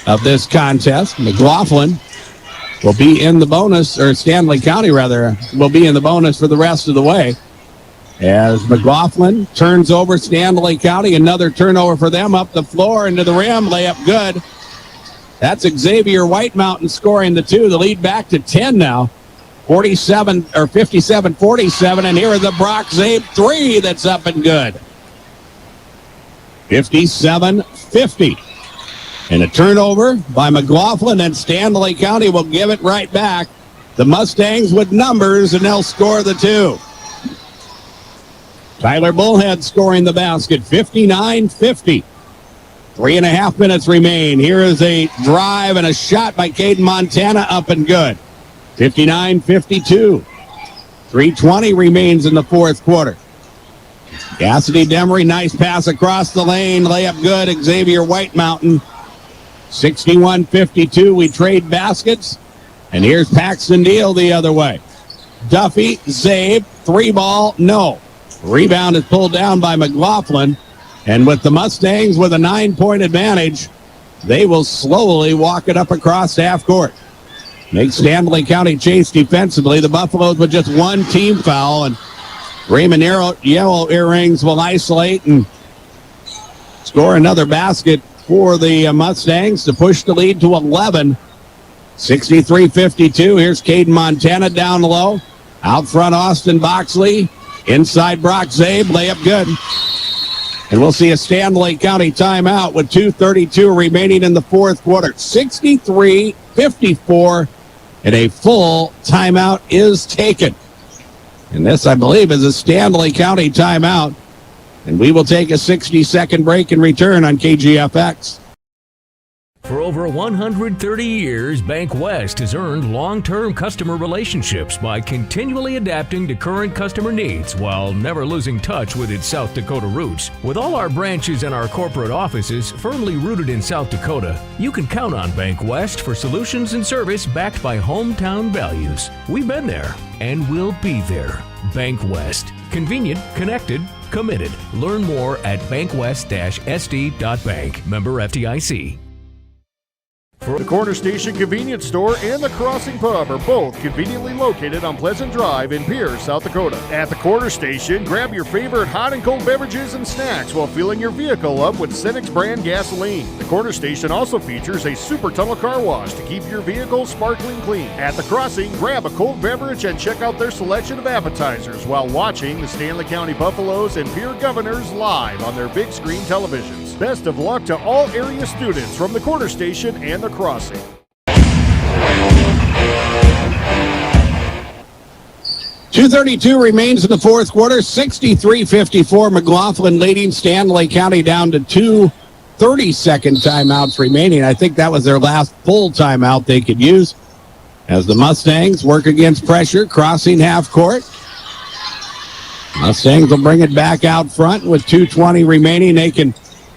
of this contest, McLaughlin will be in the bonus, or Stanley County rather, will be in the bonus for the rest of the way. As McLaughlin turns over Stanley County, another turnover for them up the floor into the rim, layup good. That's Xavier White Mountain scoring the 2. The lead back to 10 now. 57-47, and here is the Brock Zabe 3 that's up and good. 57-50. And a turnover by McLaughlin, and Stanley County will give it right back. The Mustangs with numbers, and they'll score the 2. Tyler Bullhead scoring the basket, 59-50. 3.5 minutes remain. Here is a drive and a shot by Caden Montana, up and good. 59-52. 3:20 remains in the fourth quarter. Cassidy Demery, nice pass across the lane, layup good. Xavier White Mountain, 61-52. We trade baskets, and here's Paxton Deal the other way. Duffy, Zabe, 3 ball, no. Rebound is pulled down by McLaughlin. And with the Mustangs with a 9-point advantage, they will slowly walk it up across half court. Make Stanley County chase defensively. The Buffaloes with just one team foul, and Raymond Yellow Earrings will isolate and score another basket for the Mustangs to push the lead to 11. 63-52. Here's Caden Montana down low. Out front, Austin Boxley. Inside, Brock Zabe. Layup good. And we'll see a Stanley County timeout with 2:32 remaining in the fourth quarter. 63-54. And a full timeout is taken. And this, I believe, is a Stanley County timeout. And we will take a 60-second break and return on KGFX. For over 130 years, Bank West has earned long-term customer relationships by continually adapting to current customer needs while never losing touch with its South Dakota roots. With all our branches and our corporate offices firmly rooted in South Dakota, you can count on Bank West for solutions and service backed by hometown values. We've been there and we'll be there. Bank West. Convenient, connected, committed. Learn more at bankwest-sd.bank. Member FDIC. The Corner Station Convenience Store and the Crossing Pub are both conveniently located on Pleasant Drive in Pierce, South Dakota. At the Corner Station, grab your favorite hot and cold beverages and snacks while filling your vehicle up with Cenex brand gasoline. The Corner Station also features a super tunnel car wash to keep your vehicle sparkling clean. At the Crossing, grab a cold beverage and check out their selection of appetizers while watching the Stanley County Buffaloes and Pierre Governors live on their big screen televisions. Best of luck to all area students from the Corner Station and the Crossing. 2:32 remains in the fourth quarter. 63-54. McLaughlin leading Stanley County down to 2 30-second timeouts remaining. I think that was their last full timeout they could use as the Mustangs work against pressure, crossing half court. Mustangs will bring it back out front with 2:20 remaining. They can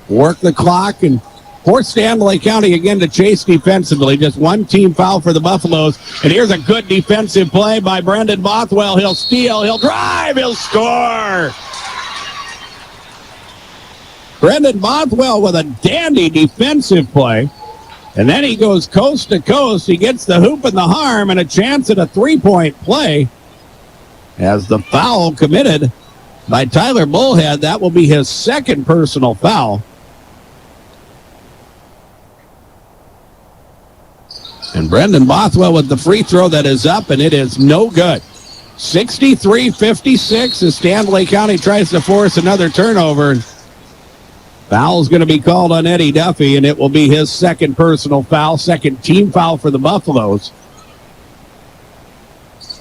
work the clock and force Stanley County again to chase defensively. Just one team foul for the Buffaloes. And here's a good defensive play by Brendan Bothwell. He'll steal, he'll drive, he'll score. Brendan Bothwell with a dandy defensive play. And then he goes coast to coast. He gets the hoop and the harm and a chance at a three-point play. As the foul committed by Tyler Bullhead, that will be his second personal foul. And Brendan Bothwell with the free throw that is up, and it is no good. 63-56 as Stanley County tries to force another turnover. Foul's going to be called on Eddie Duffy, and it will be his second personal foul, second team foul for the Buffaloes.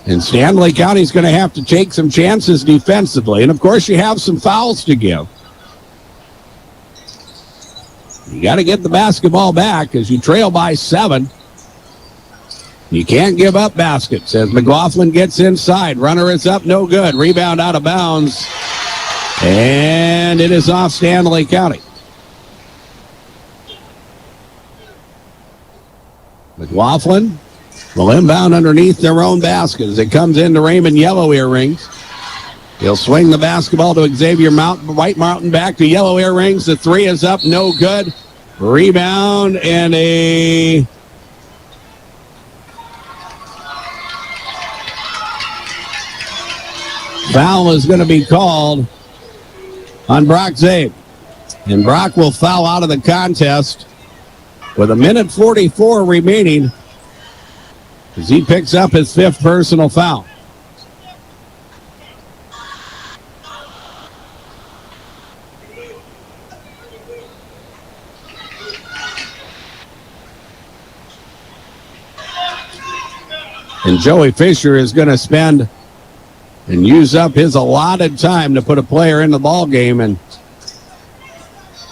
And Stanley County's going to have to take some chances defensively. And, of course, you have some fouls to give. You got to get the basketball back as you trail by 7. You can't give up baskets as McLaughlin gets inside. Runner is up, no good. Rebound out of bounds. And it is off Stanley County. McLaughlin will inbound underneath their own basket as it comes into Raymond Yellow Earrings. He'll swing the basketball to Xavier White Mountain, back to Yellow Earrings. The three is up, no good. Rebound and a foul is going to be called on Brock Zabe. And Brock will foul out of the contest with 1:44 remaining as he picks up his 5th personal foul. And Joey Fisher is going to spend and use up his allotted time to put a player in the ball game, and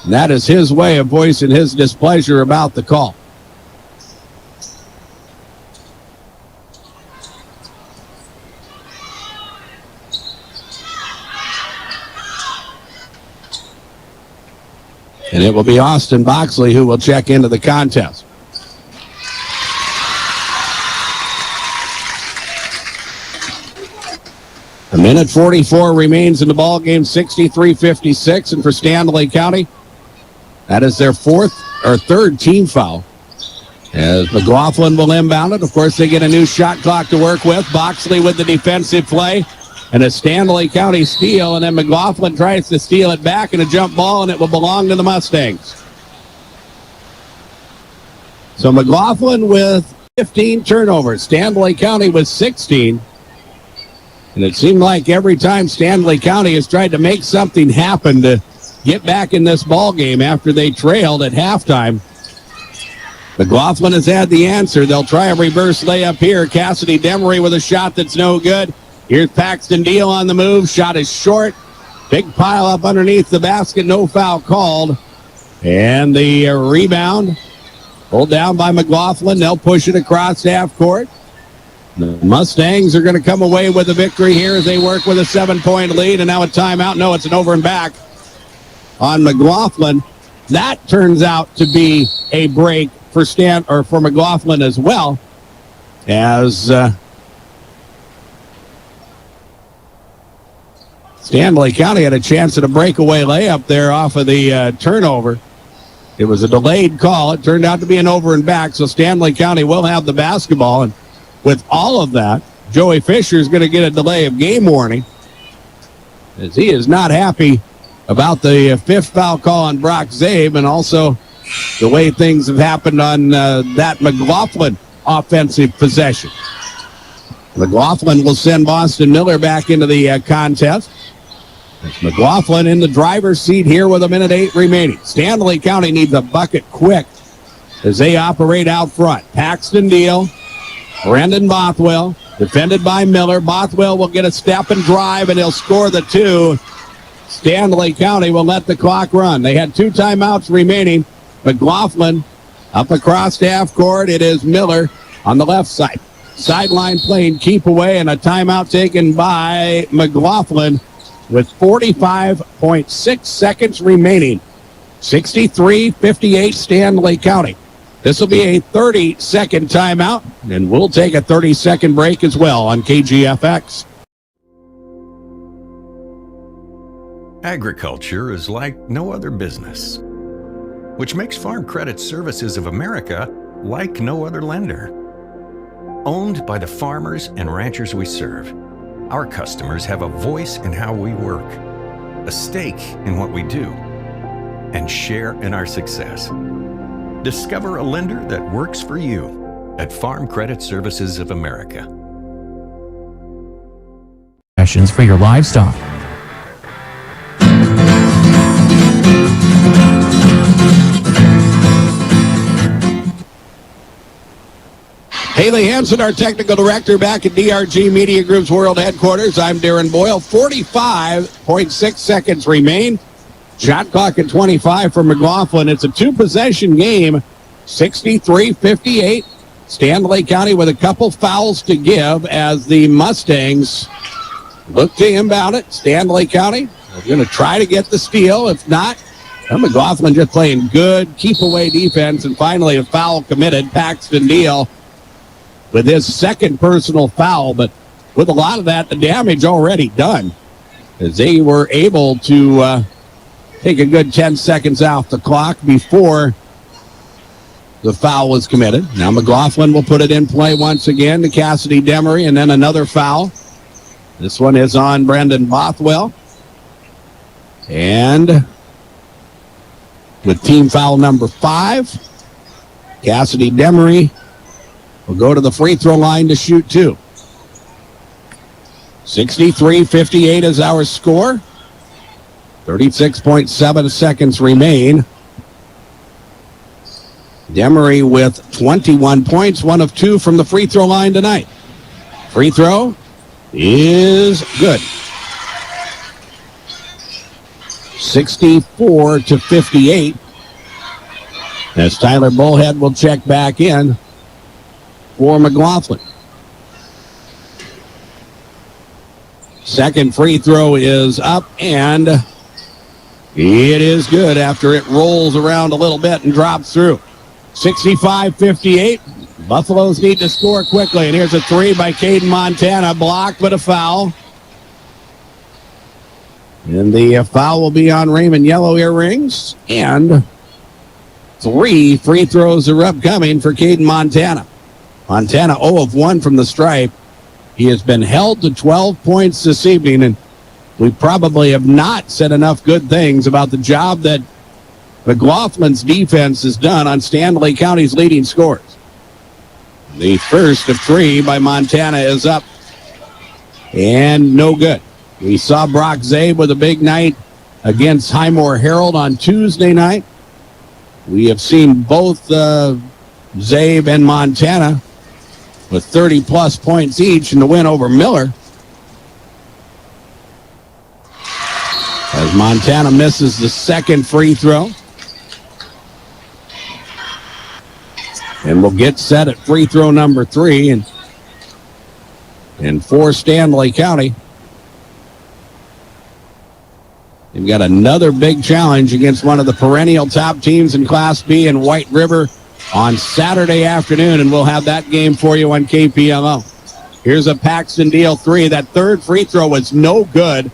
that is his way of voicing his displeasure about the call. And it will be Austin Boxley who will check into the contest. The minute 44 remains in the ball game, 63-56, and for Stanley County, that is their third team foul. As McLaughlin will inbound it, of course, they get a new shot clock to work with. Boxley with the defensive play, and a Stanley County steal, and then McLaughlin tries to steal it back in a jump ball, and it will belong to the Mustangs. So McLaughlin with 15 turnovers, Stanley County with 16. And it seemed like every time Stanley County has tried to make something happen to get back in this ball game after they trailed at halftime, McLaughlin has had the answer. They'll try a reverse layup here. Cassidy Demery with a shot that's no good. Here's Paxton Deal on the move. Shot is short. Big pile up underneath the basket. No foul called. And the rebound pulled down by McLaughlin. They'll push it across half court. The Mustangs are going to come away with a victory here as they work with a 7-point lead. And now a timeout. No, it's an over and back on McLaughlin. That turns out to be a break for McLaughlin as well, as Stanley County had a chance at a breakaway layup there off of the turnover. It was a delayed call. It turned out to be an over and back, so Stanley County will have the basketball. And with all of that, Joey Fisher is going to get a delay of game warning, as he is not happy about the fifth foul call on Brock Zabe, and also the way things have happened on that McLaughlin offensive possession. McLaughlin will send Boston Miller back into the contest. It's McLaughlin in the driver's seat here with 1:08 remaining. Stanley County needs a bucket quick as they operate out front. Paxton Deal, Brendan Bothwell, defended by Miller. Bothwell will get a step and drive, and he'll score the two. Stanley County will let the clock run. They had 2 timeouts remaining. McLaughlin up across half court. It is Miller on the left side. Sideline playing keep away, and a timeout taken by McLaughlin with 45.6 seconds remaining. 63-58 Stanley County. This will be a 30-second timeout, and we'll take a 30-second break as well on KGFX. Agriculture is like no other business, which makes Farm Credit Services of America like no other lender. Owned by the farmers and ranchers we serve, our customers have a voice in how we work, a stake in what we do, and share in our success. Discover a lender that works for you at Farm Credit Services of America. Questions for your livestock. Haley Hansen, our technical director, back at DRG Media Group's World Headquarters. I'm Darren Boyle. 45.6 seconds remain. Shot clock at 25 for McLaughlin. It's a 2-possession game, 63-58. Stanley County with a couple fouls to give as the Mustangs look to inbound it. Stanley County, we're going to try to get the steal. If not, McLaughlin just playing good keep-away defense. And finally, a foul committed. Paxton Deal with his second personal foul, but with a lot of that, the damage already done, as they were able to take a good 10 seconds off the clock before the foul was committed. Now McLaughlin will put it in play once again to Cassidy Demery, and then another foul. This one is on Brendan Bothwell. And with team foul number 5, Cassidy Demery will go to the free throw line to shoot 2. 63-58 is our score. 36.7 seconds remain. Demery with 21 points, 1 of 2 from the free throw line tonight. Free throw is good. 64-58. As Tyler Bullhead will check back in for McLaughlin. Second free throw is up, and it is good after it rolls around a little bit and drops through. 65-58. Buffaloes need to score quickly, and here's a 3 by Caden Montana. Blocked, but a foul. And the foul will be on Raymond Yellow Earrings. And 3 free throws are upcoming for Caden Montana. Montana 0 of 1 from the stripe. He has been held to 12 points this evening, and we probably have not said enough good things about the job that McLaughlin's defense has done on Stanley County's leading scorers. The first of 3 by Montana is up and no good. We saw Brock Zabe with a big night against Highmore Herald on Tuesday night. We have seen both Zabe and Montana with 30-plus points each in the win over Miller. As Montana misses the second free throw. And we'll get set at free throw number 3 and for Stanley County. They've got another big challenge against one of the perennial top teams in Class B in White River on Saturday afternoon, and we'll have that game for you on KPLO. Here's a Paxton Deal 3. That third free throw was no good,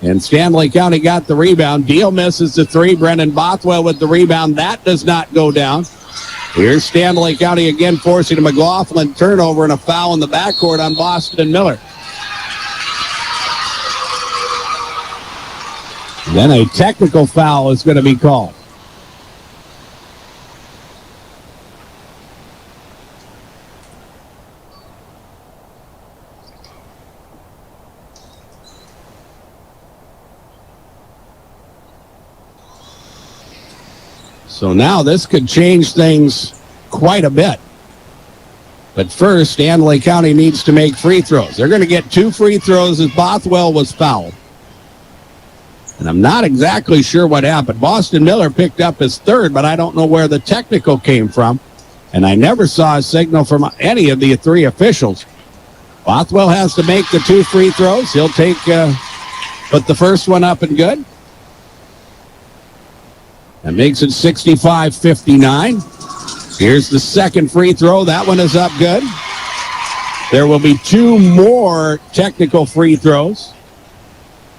and Stanley County got the rebound. Deal misses the 3. Brendan Bothwell with the rebound. That does not go down. Here's Stanley County again forcing a McLaughlin turnover and a foul in the backcourt on Boston Miller. Then a technical foul is going to be called. So now this could change things quite a bit. But first, Stanley County needs to make free throws. They're going to get 2 free throws as Bothwell was fouled. And I'm not exactly sure what happened. Boston Miller picked up his third, but I don't know where the technical came from. And I never saw a signal from any of the 3 officials. Bothwell has to make the 2 free throws. He'll put the first one up and good. That makes it 65-59. Here's the second free throw. That one is up good. There will be 2 more technical free throws.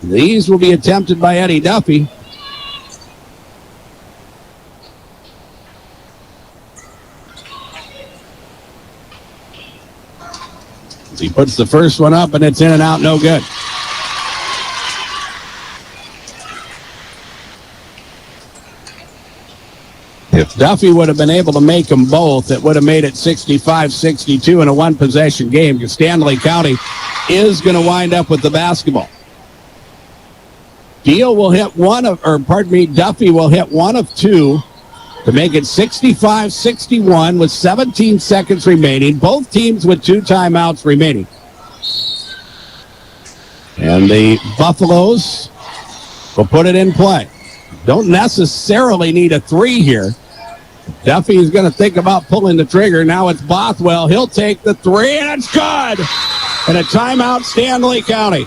These will be attempted by Eddie Duffy. He puts the first one up, and it's in and out, no good. If Duffy would have been able to make them both, it would have made it 65-62 in a one-possession game, because Stanley County is going to wind up with the basketball. Duffy will hit one of 2 to make it 65-61 with 17 seconds remaining. Both teams with 2 timeouts remaining. And the Buffaloes will put it in play. Don't necessarily need a 3 here. Duffy is going to think about pulling the trigger. Now it's Bothwell. He'll take the 3, and it's good. And a timeout, Stanley County.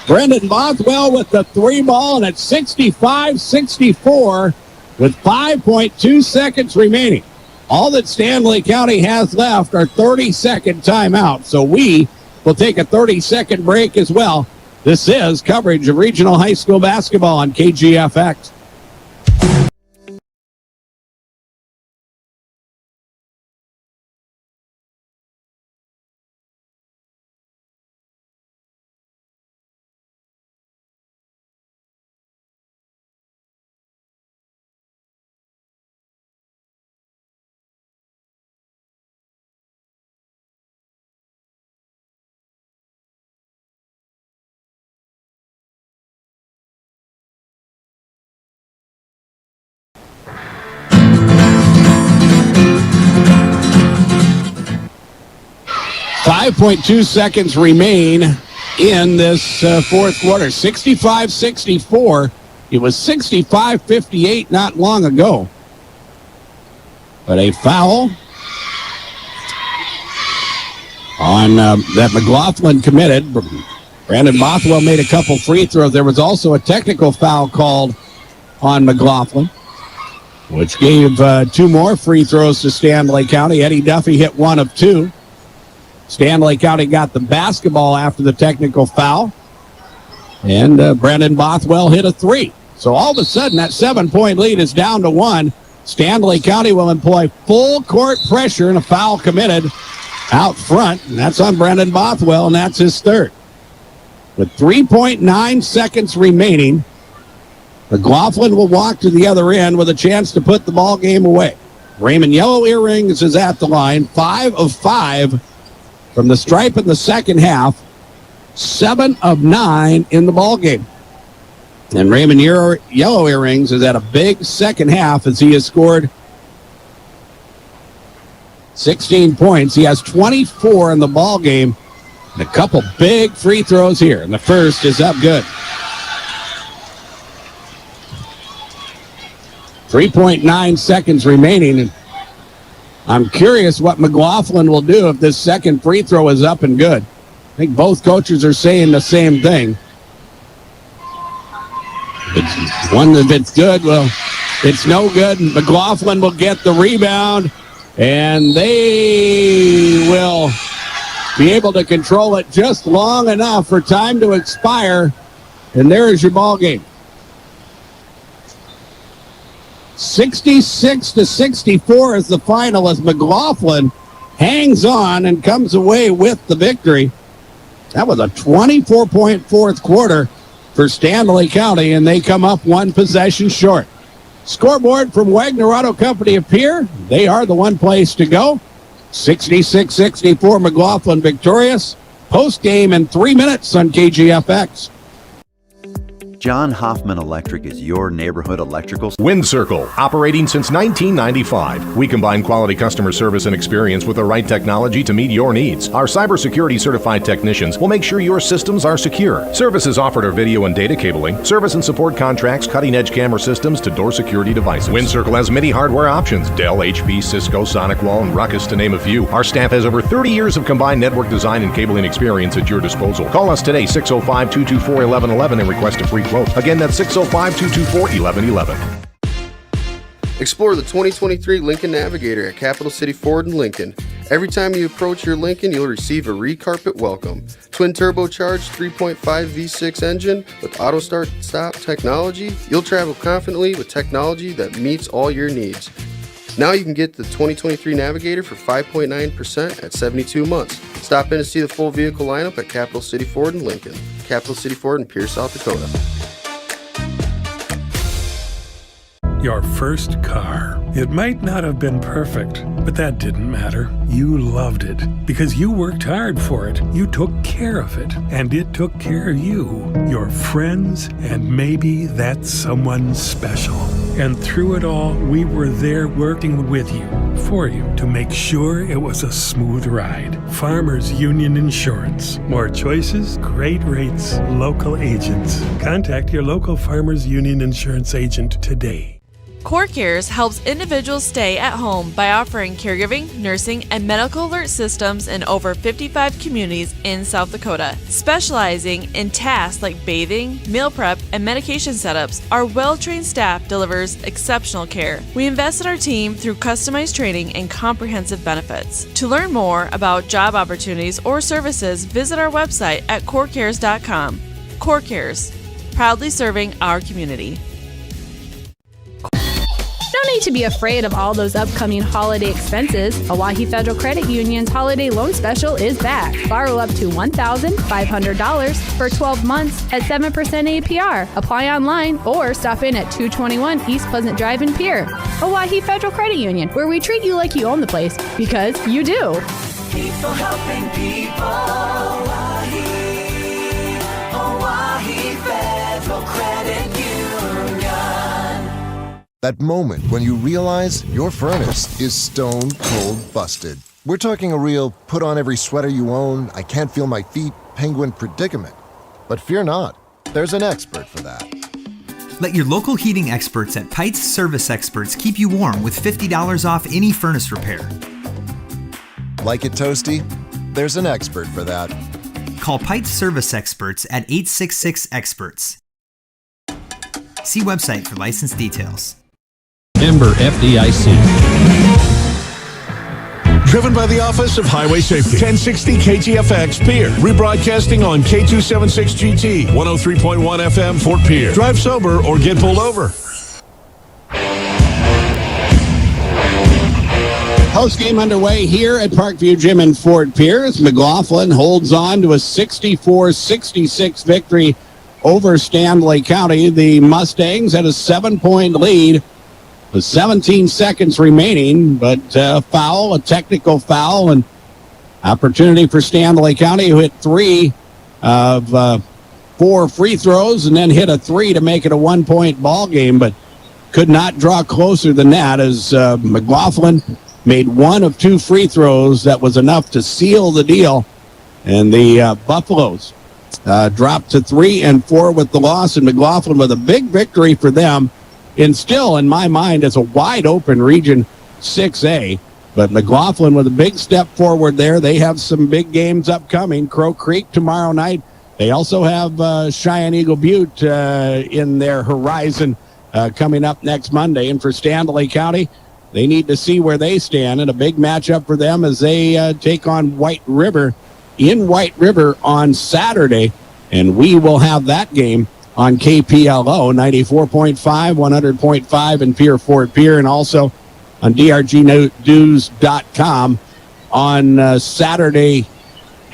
Brendan Bothwell with the 3 ball, and it's 65-64 with 5.2 seconds remaining. All that Stanley County has left are 30-second timeouts. So we will take a 30-second break as well. This is coverage of regional high school basketball on KGFX. .2 seconds remain in this fourth quarter. 65-64. It was 65-58 not long ago. But a foul on that McLaughlin committed. Brandon Bothwell made a couple free throws. There was also a technical foul called on McLaughlin, which gave 2 more free throws to Stanley County. Eddie Duffy hit 1 of 2. Stanley County got the basketball after the technical foul. And Brandon Bothwell hit a 3. So all of a sudden, that 7-point lead is down to 1. Stanley County will employ full court pressure and a foul committed out front. And that's on Brandon Bothwell, and that's his third. With 3.9 seconds remaining, McLaughlin will walk to the other end with a chance to put the ball game away. Raymond Yellow Earrings is at the line, 5 of 5 from the stripe in the second half, 7 of 9 in the ball game. And Raymond Yellow Earrings is at a big second half as he has scored 16 points. He has 24 in the ball game. And a couple big free throws here. And the first is up good. 3.9 seconds remaining. And I'm curious what McLaughlin will do if this second free throw is up and good. I think both coaches are saying the same thing. If it's good, well, it's no good. McLaughlin will get the rebound, and they will be able to control it just long enough for time to expire, and there is your ball game. 66-64 is the final as McLaughlin hangs on and comes away with the victory. That was a 24-point fourth quarter for Stanley County, and they come up one possession short. Scoreboard from Wagner Auto Company of Pierre. They are the one place to go. 66-64, McLaughlin victorious. Post-game in 3 minutes on KGFX. John Hoffman Electric is your neighborhood electrical. Wind Circle, operating since 1995. We combine quality customer service and experience with the right technology to meet your needs. Our cybersecurity certified technicians will make sure your systems are secure. Services offered are video and data cabling, service and support contracts, cutting-edge camera systems to door security devices. Wind Circle has many hardware options: Dell, HP, Cisco, SonicWall, and Ruckus, to name a few. Our staff has over 30 years of combined network design and cabling experience at your disposal. Call us today, 605-224-1111, and request a free quote. Again, that's 605-224-1111. Explore the 2023 Lincoln Navigator at Capital City Ford in Lincoln. Every time you approach your Lincoln, you'll receive a recarpet welcome. Twin turbocharged 3.5 V6 engine with auto start stop technology. You'll travel confidently with technology that meets all your needs. Now you can get the 2023 Navigator for 5.9% at 72 months. Stop in to see the full vehicle lineup at Capital City Ford in Lincoln. Capital City Ford in Pierce, South Dakota. Your first car. It might not have been perfect, but that didn't matter. You loved it because you worked hard for it. You took care of it, and it took care of you, your friends, and maybe that someone special. And through it all, we were there working with you, for you, to make sure it was a smooth ride. Farmers Union Insurance. More choices, great rates, local agents. Contact your local Farmers Union Insurance agent today. CoreCares helps individuals stay at home by offering caregiving, nursing, and medical alert systems in over 55 communities in South Dakota. Specializing in tasks like bathing, meal prep, and medication setups, our well-trained staff delivers exceptional care. We invest in our team through customized training and comprehensive benefits. To learn more about job opportunities or services, visit our website at corecares.com. CoreCares, proudly serving our community. No need to be afraid of all those upcoming holiday expenses. Owyhee Federal Credit Union's holiday loan special is back. Borrow up to $1,500 for 12 months at 7% APR. Apply online or stop in at 221 East Pleasant Drive in Pierre. Owyhee Federal Credit Union, where we treat you like you own the place, because you do. People helping people. Owyhee Federal Credit Union. That moment when you realize your furnace is stone cold busted. We're talking a real put on every sweater you own, I can't feel my feet, penguin predicament. But fear not, there's an expert for that. Let your local heating experts at Pites Service Experts keep you warm with $50 off any furnace repair. Like it toasty? There's an expert for that. Call Pites Service Experts at 866-EXPERTS. See website for license details. Member FDIC. Driven by the Office of Highway Safety. 1060 KTFX Pierre. Rebroadcasting on K276GT. 103.1 FM Fort Pierre. Drive sober or get pulled over. Post game underway here at Parkview Gym in Fort Pierce. McLaughlin holds on to a 64-66 victory over Stanley County. The Mustangs had a 7-point lead with 17 seconds remaining, but a technical foul, and opportunity for Stanley County, who hit 3 of 4 free throws and then hit a 3 to make it a 1-point ball game, but could not draw closer than that as McLaughlin made 1 of 2 free throws that was enough to seal the deal, and the Buffaloes dropped to 3-4 with the loss, and McLaughlin with a big victory for them. And still, in my mind, it's a wide-open Region 6A. But McLaughlin with a big step forward there. They have some big games upcoming. Crow Creek tomorrow night. They also have Cheyenne Eagle Butte in their horizon coming up next Monday. And for Stanley County, they need to see where they stand. And a big matchup for them as they take on White River in White River on Saturday. And we will have that game on KPLO 94.5, 100.5 in Pierre, Fort Pierre, and also on drgnews.com on Saturday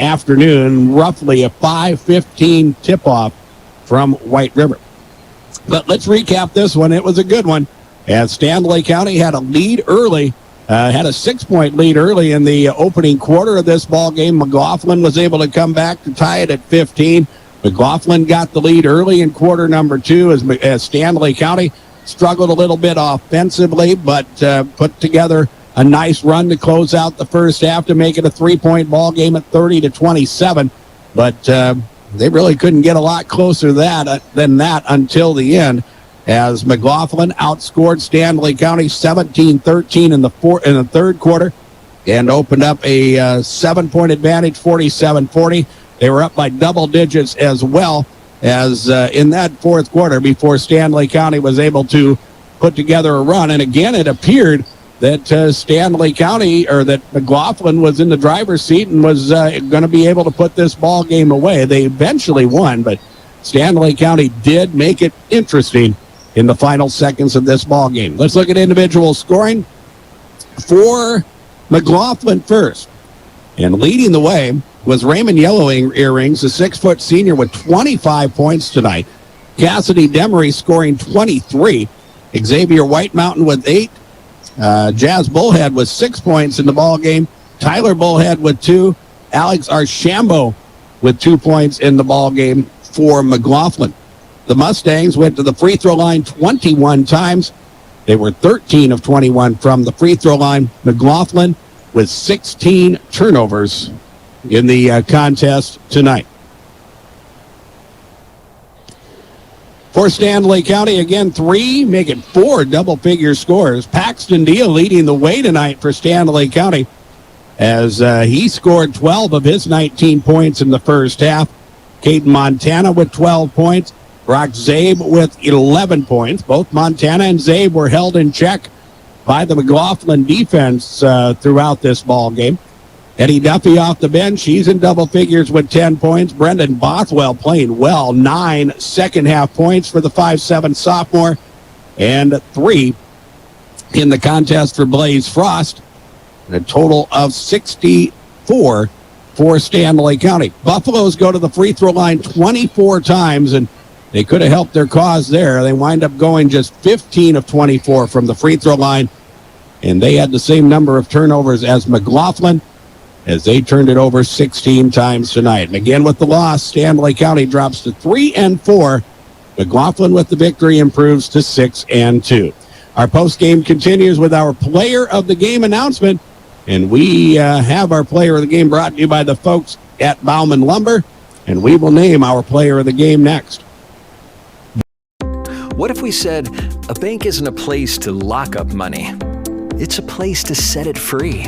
afternoon, roughly a 5:15 tip-off from White River. But let's recap this one. It was a good one, as Stanley County had a lead early, had a 6-point lead early in the opening quarter of this ball game. McLaughlin was able to come back to tie it at 15. McLaughlin got the lead early in quarter number 2 as Stanley County struggled a little bit offensively, but put together a nice run to close out the first half to make it a 3-point ball game at 30-27. But they really couldn't get a lot closer than that until the end, as McLaughlin outscored Stanley County 17-13 in the third quarter and opened up a 7-point advantage, 47-40. They were up by double digits as well as in that fourth quarter before Stanley County was able to put together a run. And again, it appeared that Stanley County, or that McLaughlin, was in the driver's seat and was going to be able to put this ball game away. They eventually won, but Stanley County did make it interesting in the final seconds of this ball game. Let's look at individual scoring for McLaughlin first. And leading the way was Raymond Yellow Earrings, a 6-foot senior, with 25 points tonight. Cassidy Demery scoring 23. Xavier White Mountain with 8. Jazz Bullhead with 6 points in the ball game. Tyler Bullhead with 2. Alex Archambault with 2 points in the ball game for McLaughlin. The Mustangs went to the free throw line 21 times. They were 13 of 21 from the free throw line. McLaughlin with 16 turnovers in the contest tonight. For Stanley County, again, 3, make it 4 double-figure scores. Paxton Deal leading the way tonight for Stanley County, as he scored 12 of his 19 points in the first half. Caden Montana with 12 points. Brock Zabe with 11 points. Both Montana and Zabe were held in check by the McLaughlin defense throughout this ball game. Eddie Duffy off the bench. He's in double figures with 10 points. Brendan Bothwell playing well. 9 second-half points for the 5'7" sophomore, and 3 in the contest for Blaze Frost. And a total of 64 for Stanley County. Buffaloes go to the free throw line 24 times, and they could have helped their cause there. They wind up going just 15 of 24 from the free throw line, and they had the same number of turnovers as McLaughlin, as they turned it over 16 times tonight. And again, with the loss, Stanley County drops to 3-4. McLaughlin with the victory improves to 6-2. Our post-game continues with our player of the game announcement, and we have our player of the game brought to you by the folks at Bauman Lumber, and we will name our player of the game next. What if we said a bank isn't a place to lock up money? It's a place to set it free.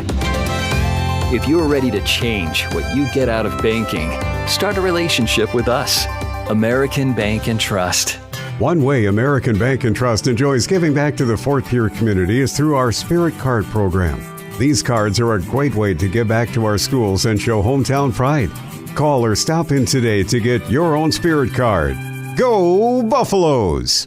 If you're ready to change what you get out of banking, start a relationship with us. American Bank and Trust. One way American Bank and Trust enjoys giving back to the Fort Pierre community is through our Spirit Card program. These cards are a great way to give back to our schools and show hometown pride. Call or stop in today to get your own Spirit card. Go Buffaloes!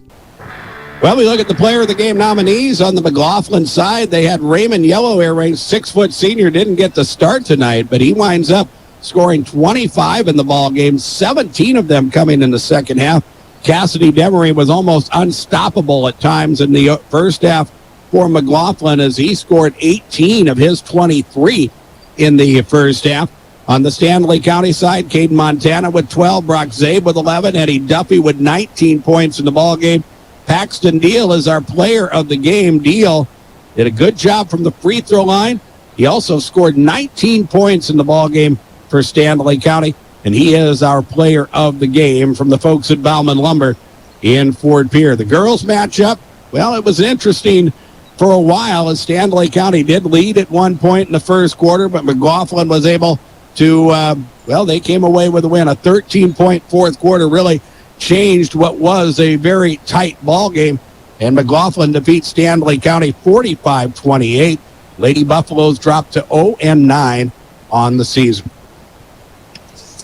Well, we look at the player of the game nominees on the McLaughlin side. They had Raymond Yellow Air Range, 6-foot senior, didn't get the start tonight, but he winds up scoring 25 in the ball game, 17 of them coming in the second half. Cassidy Demery was almost unstoppable at times in the first half for McLaughlin as he scored 18 of his 23 in the first half. On the Stanley County side, Caden Montana with 12, Brock Zabe with 11, Eddie Duffy with 19 points in the ball game. Paxton Deal is our player of the game. Deal did a good job from the free throw line. He also scored 19 points in the ball game for Stanley County, and he is our player of the game from the folks at Bauman Lumber in Fort Pierre. The girls matchup, well, it was interesting for a while as Stanley County did lead at one point in the first quarter, but McLaughlin was able to, they came away with a win. A 13-point fourth quarter really changed what was a very tight ball game, and McLaughlin defeats Stanley County 45-28. Lady Buffaloes dropped to 0-9 on the season.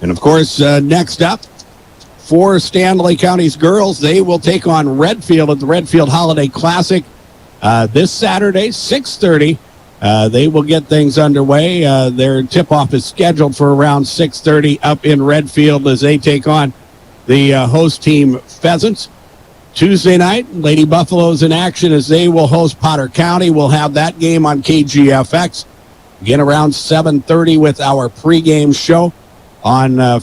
And of course, next up for Stanley County's girls, they will take on Redfield at the Redfield Holiday Classic this Saturday, 6:30. They will get things underway. Their tip-off is scheduled for around 6:30 up in Redfield as they take on the host team Pheasants. Tuesday night, Lady Buffaloes in action as they will host Potter County. We'll have that game on KGFX. Again, around 7:30 with our pregame show. On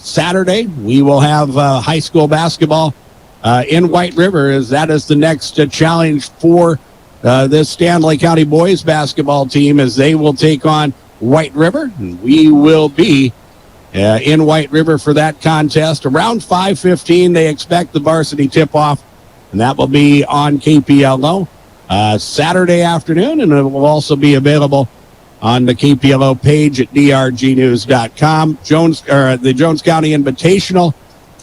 Saturday, we will have high school basketball in White River as that is the next challenge for this Stanley County boys basketball team as they will take on White River. And we will be in White River for that contest. Around 5:15, they expect the varsity tip-off, and that will be on KPLO Saturday afternoon, and it will also be available on the KPLO page at drgnews.com. The Jones County Invitational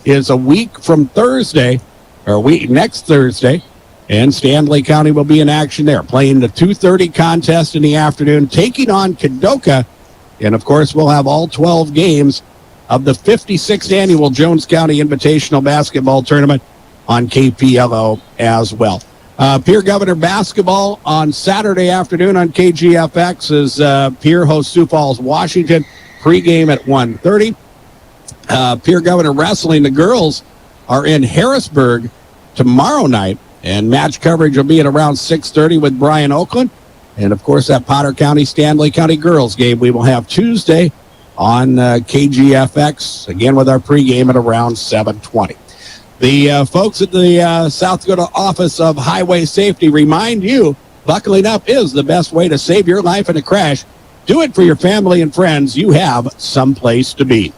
is a week from Thursday, next Thursday, and Stanley County will be in action there, playing the 2:30 contest in the afternoon, taking on Kadoka. And, of course, we'll have all 12 games of the 56th Annual Jones County Invitational Basketball Tournament on KPLO as well. Pierre Governor Basketball on Saturday afternoon on KGFX as Pierre hosts Sioux Falls, Washington. Pregame at 1:30. Pierre Governor Wrestling, the girls are in Harrisburg tomorrow night, and match coverage will be at around 6:30 with Brian Oakland. And, of course, that Potter County, Stanley County girls game we will have Tuesday on KGFX, again with our pregame at around 7:20. The folks at the South Dakota Office of Highway Safety remind you buckling up is the best way to save your life in a crash. Do it for your family and friends. You have someplace to be.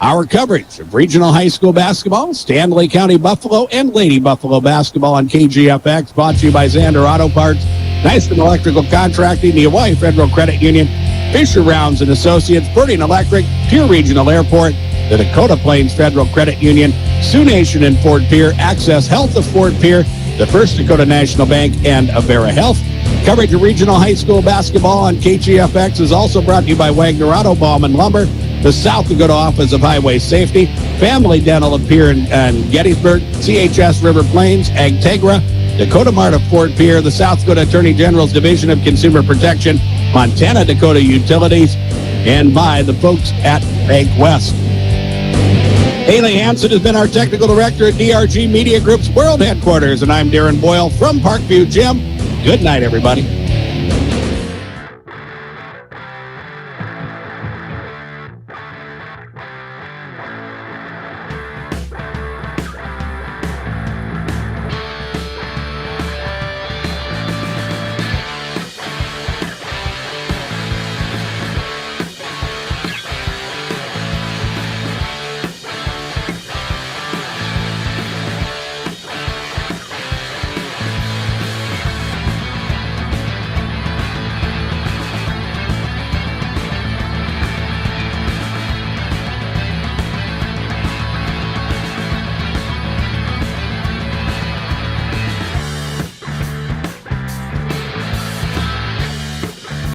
Our coverage of regional high school basketball, Stanley County Buffalo and Lady Buffalo basketball on KGFX, brought to you by Zander Auto Parts, Nyston Electrical Contracting, the Hawaii Federal Credit Union, Fisher Rounds and Associates, Birding Electric, Pierre Regional Airport, the Dakota Plains Federal Credit Union, Sioux Nation in Fort Pierre, Access Health of Fort Pierre, the First Dakota National Bank, and Avera Health. Coverage of regional high school basketball on KGFX is also brought to you by Wagner Auto, Bauman Lumber, the South Dakota Office of Highway Safety, Family Dental of Pierre and Gettysburg, CHS River Plains, Agtegra, Dakota Mart of Fort Pierre, the South Dakota Attorney General's Division of Consumer Protection, Montana Dakota Utilities, and by the folks at Bank West. Haley Hansen has been our technical director at DRG Media Group's World Headquarters, and I'm Darren Boyle from Parkview Gym. Good night, everybody.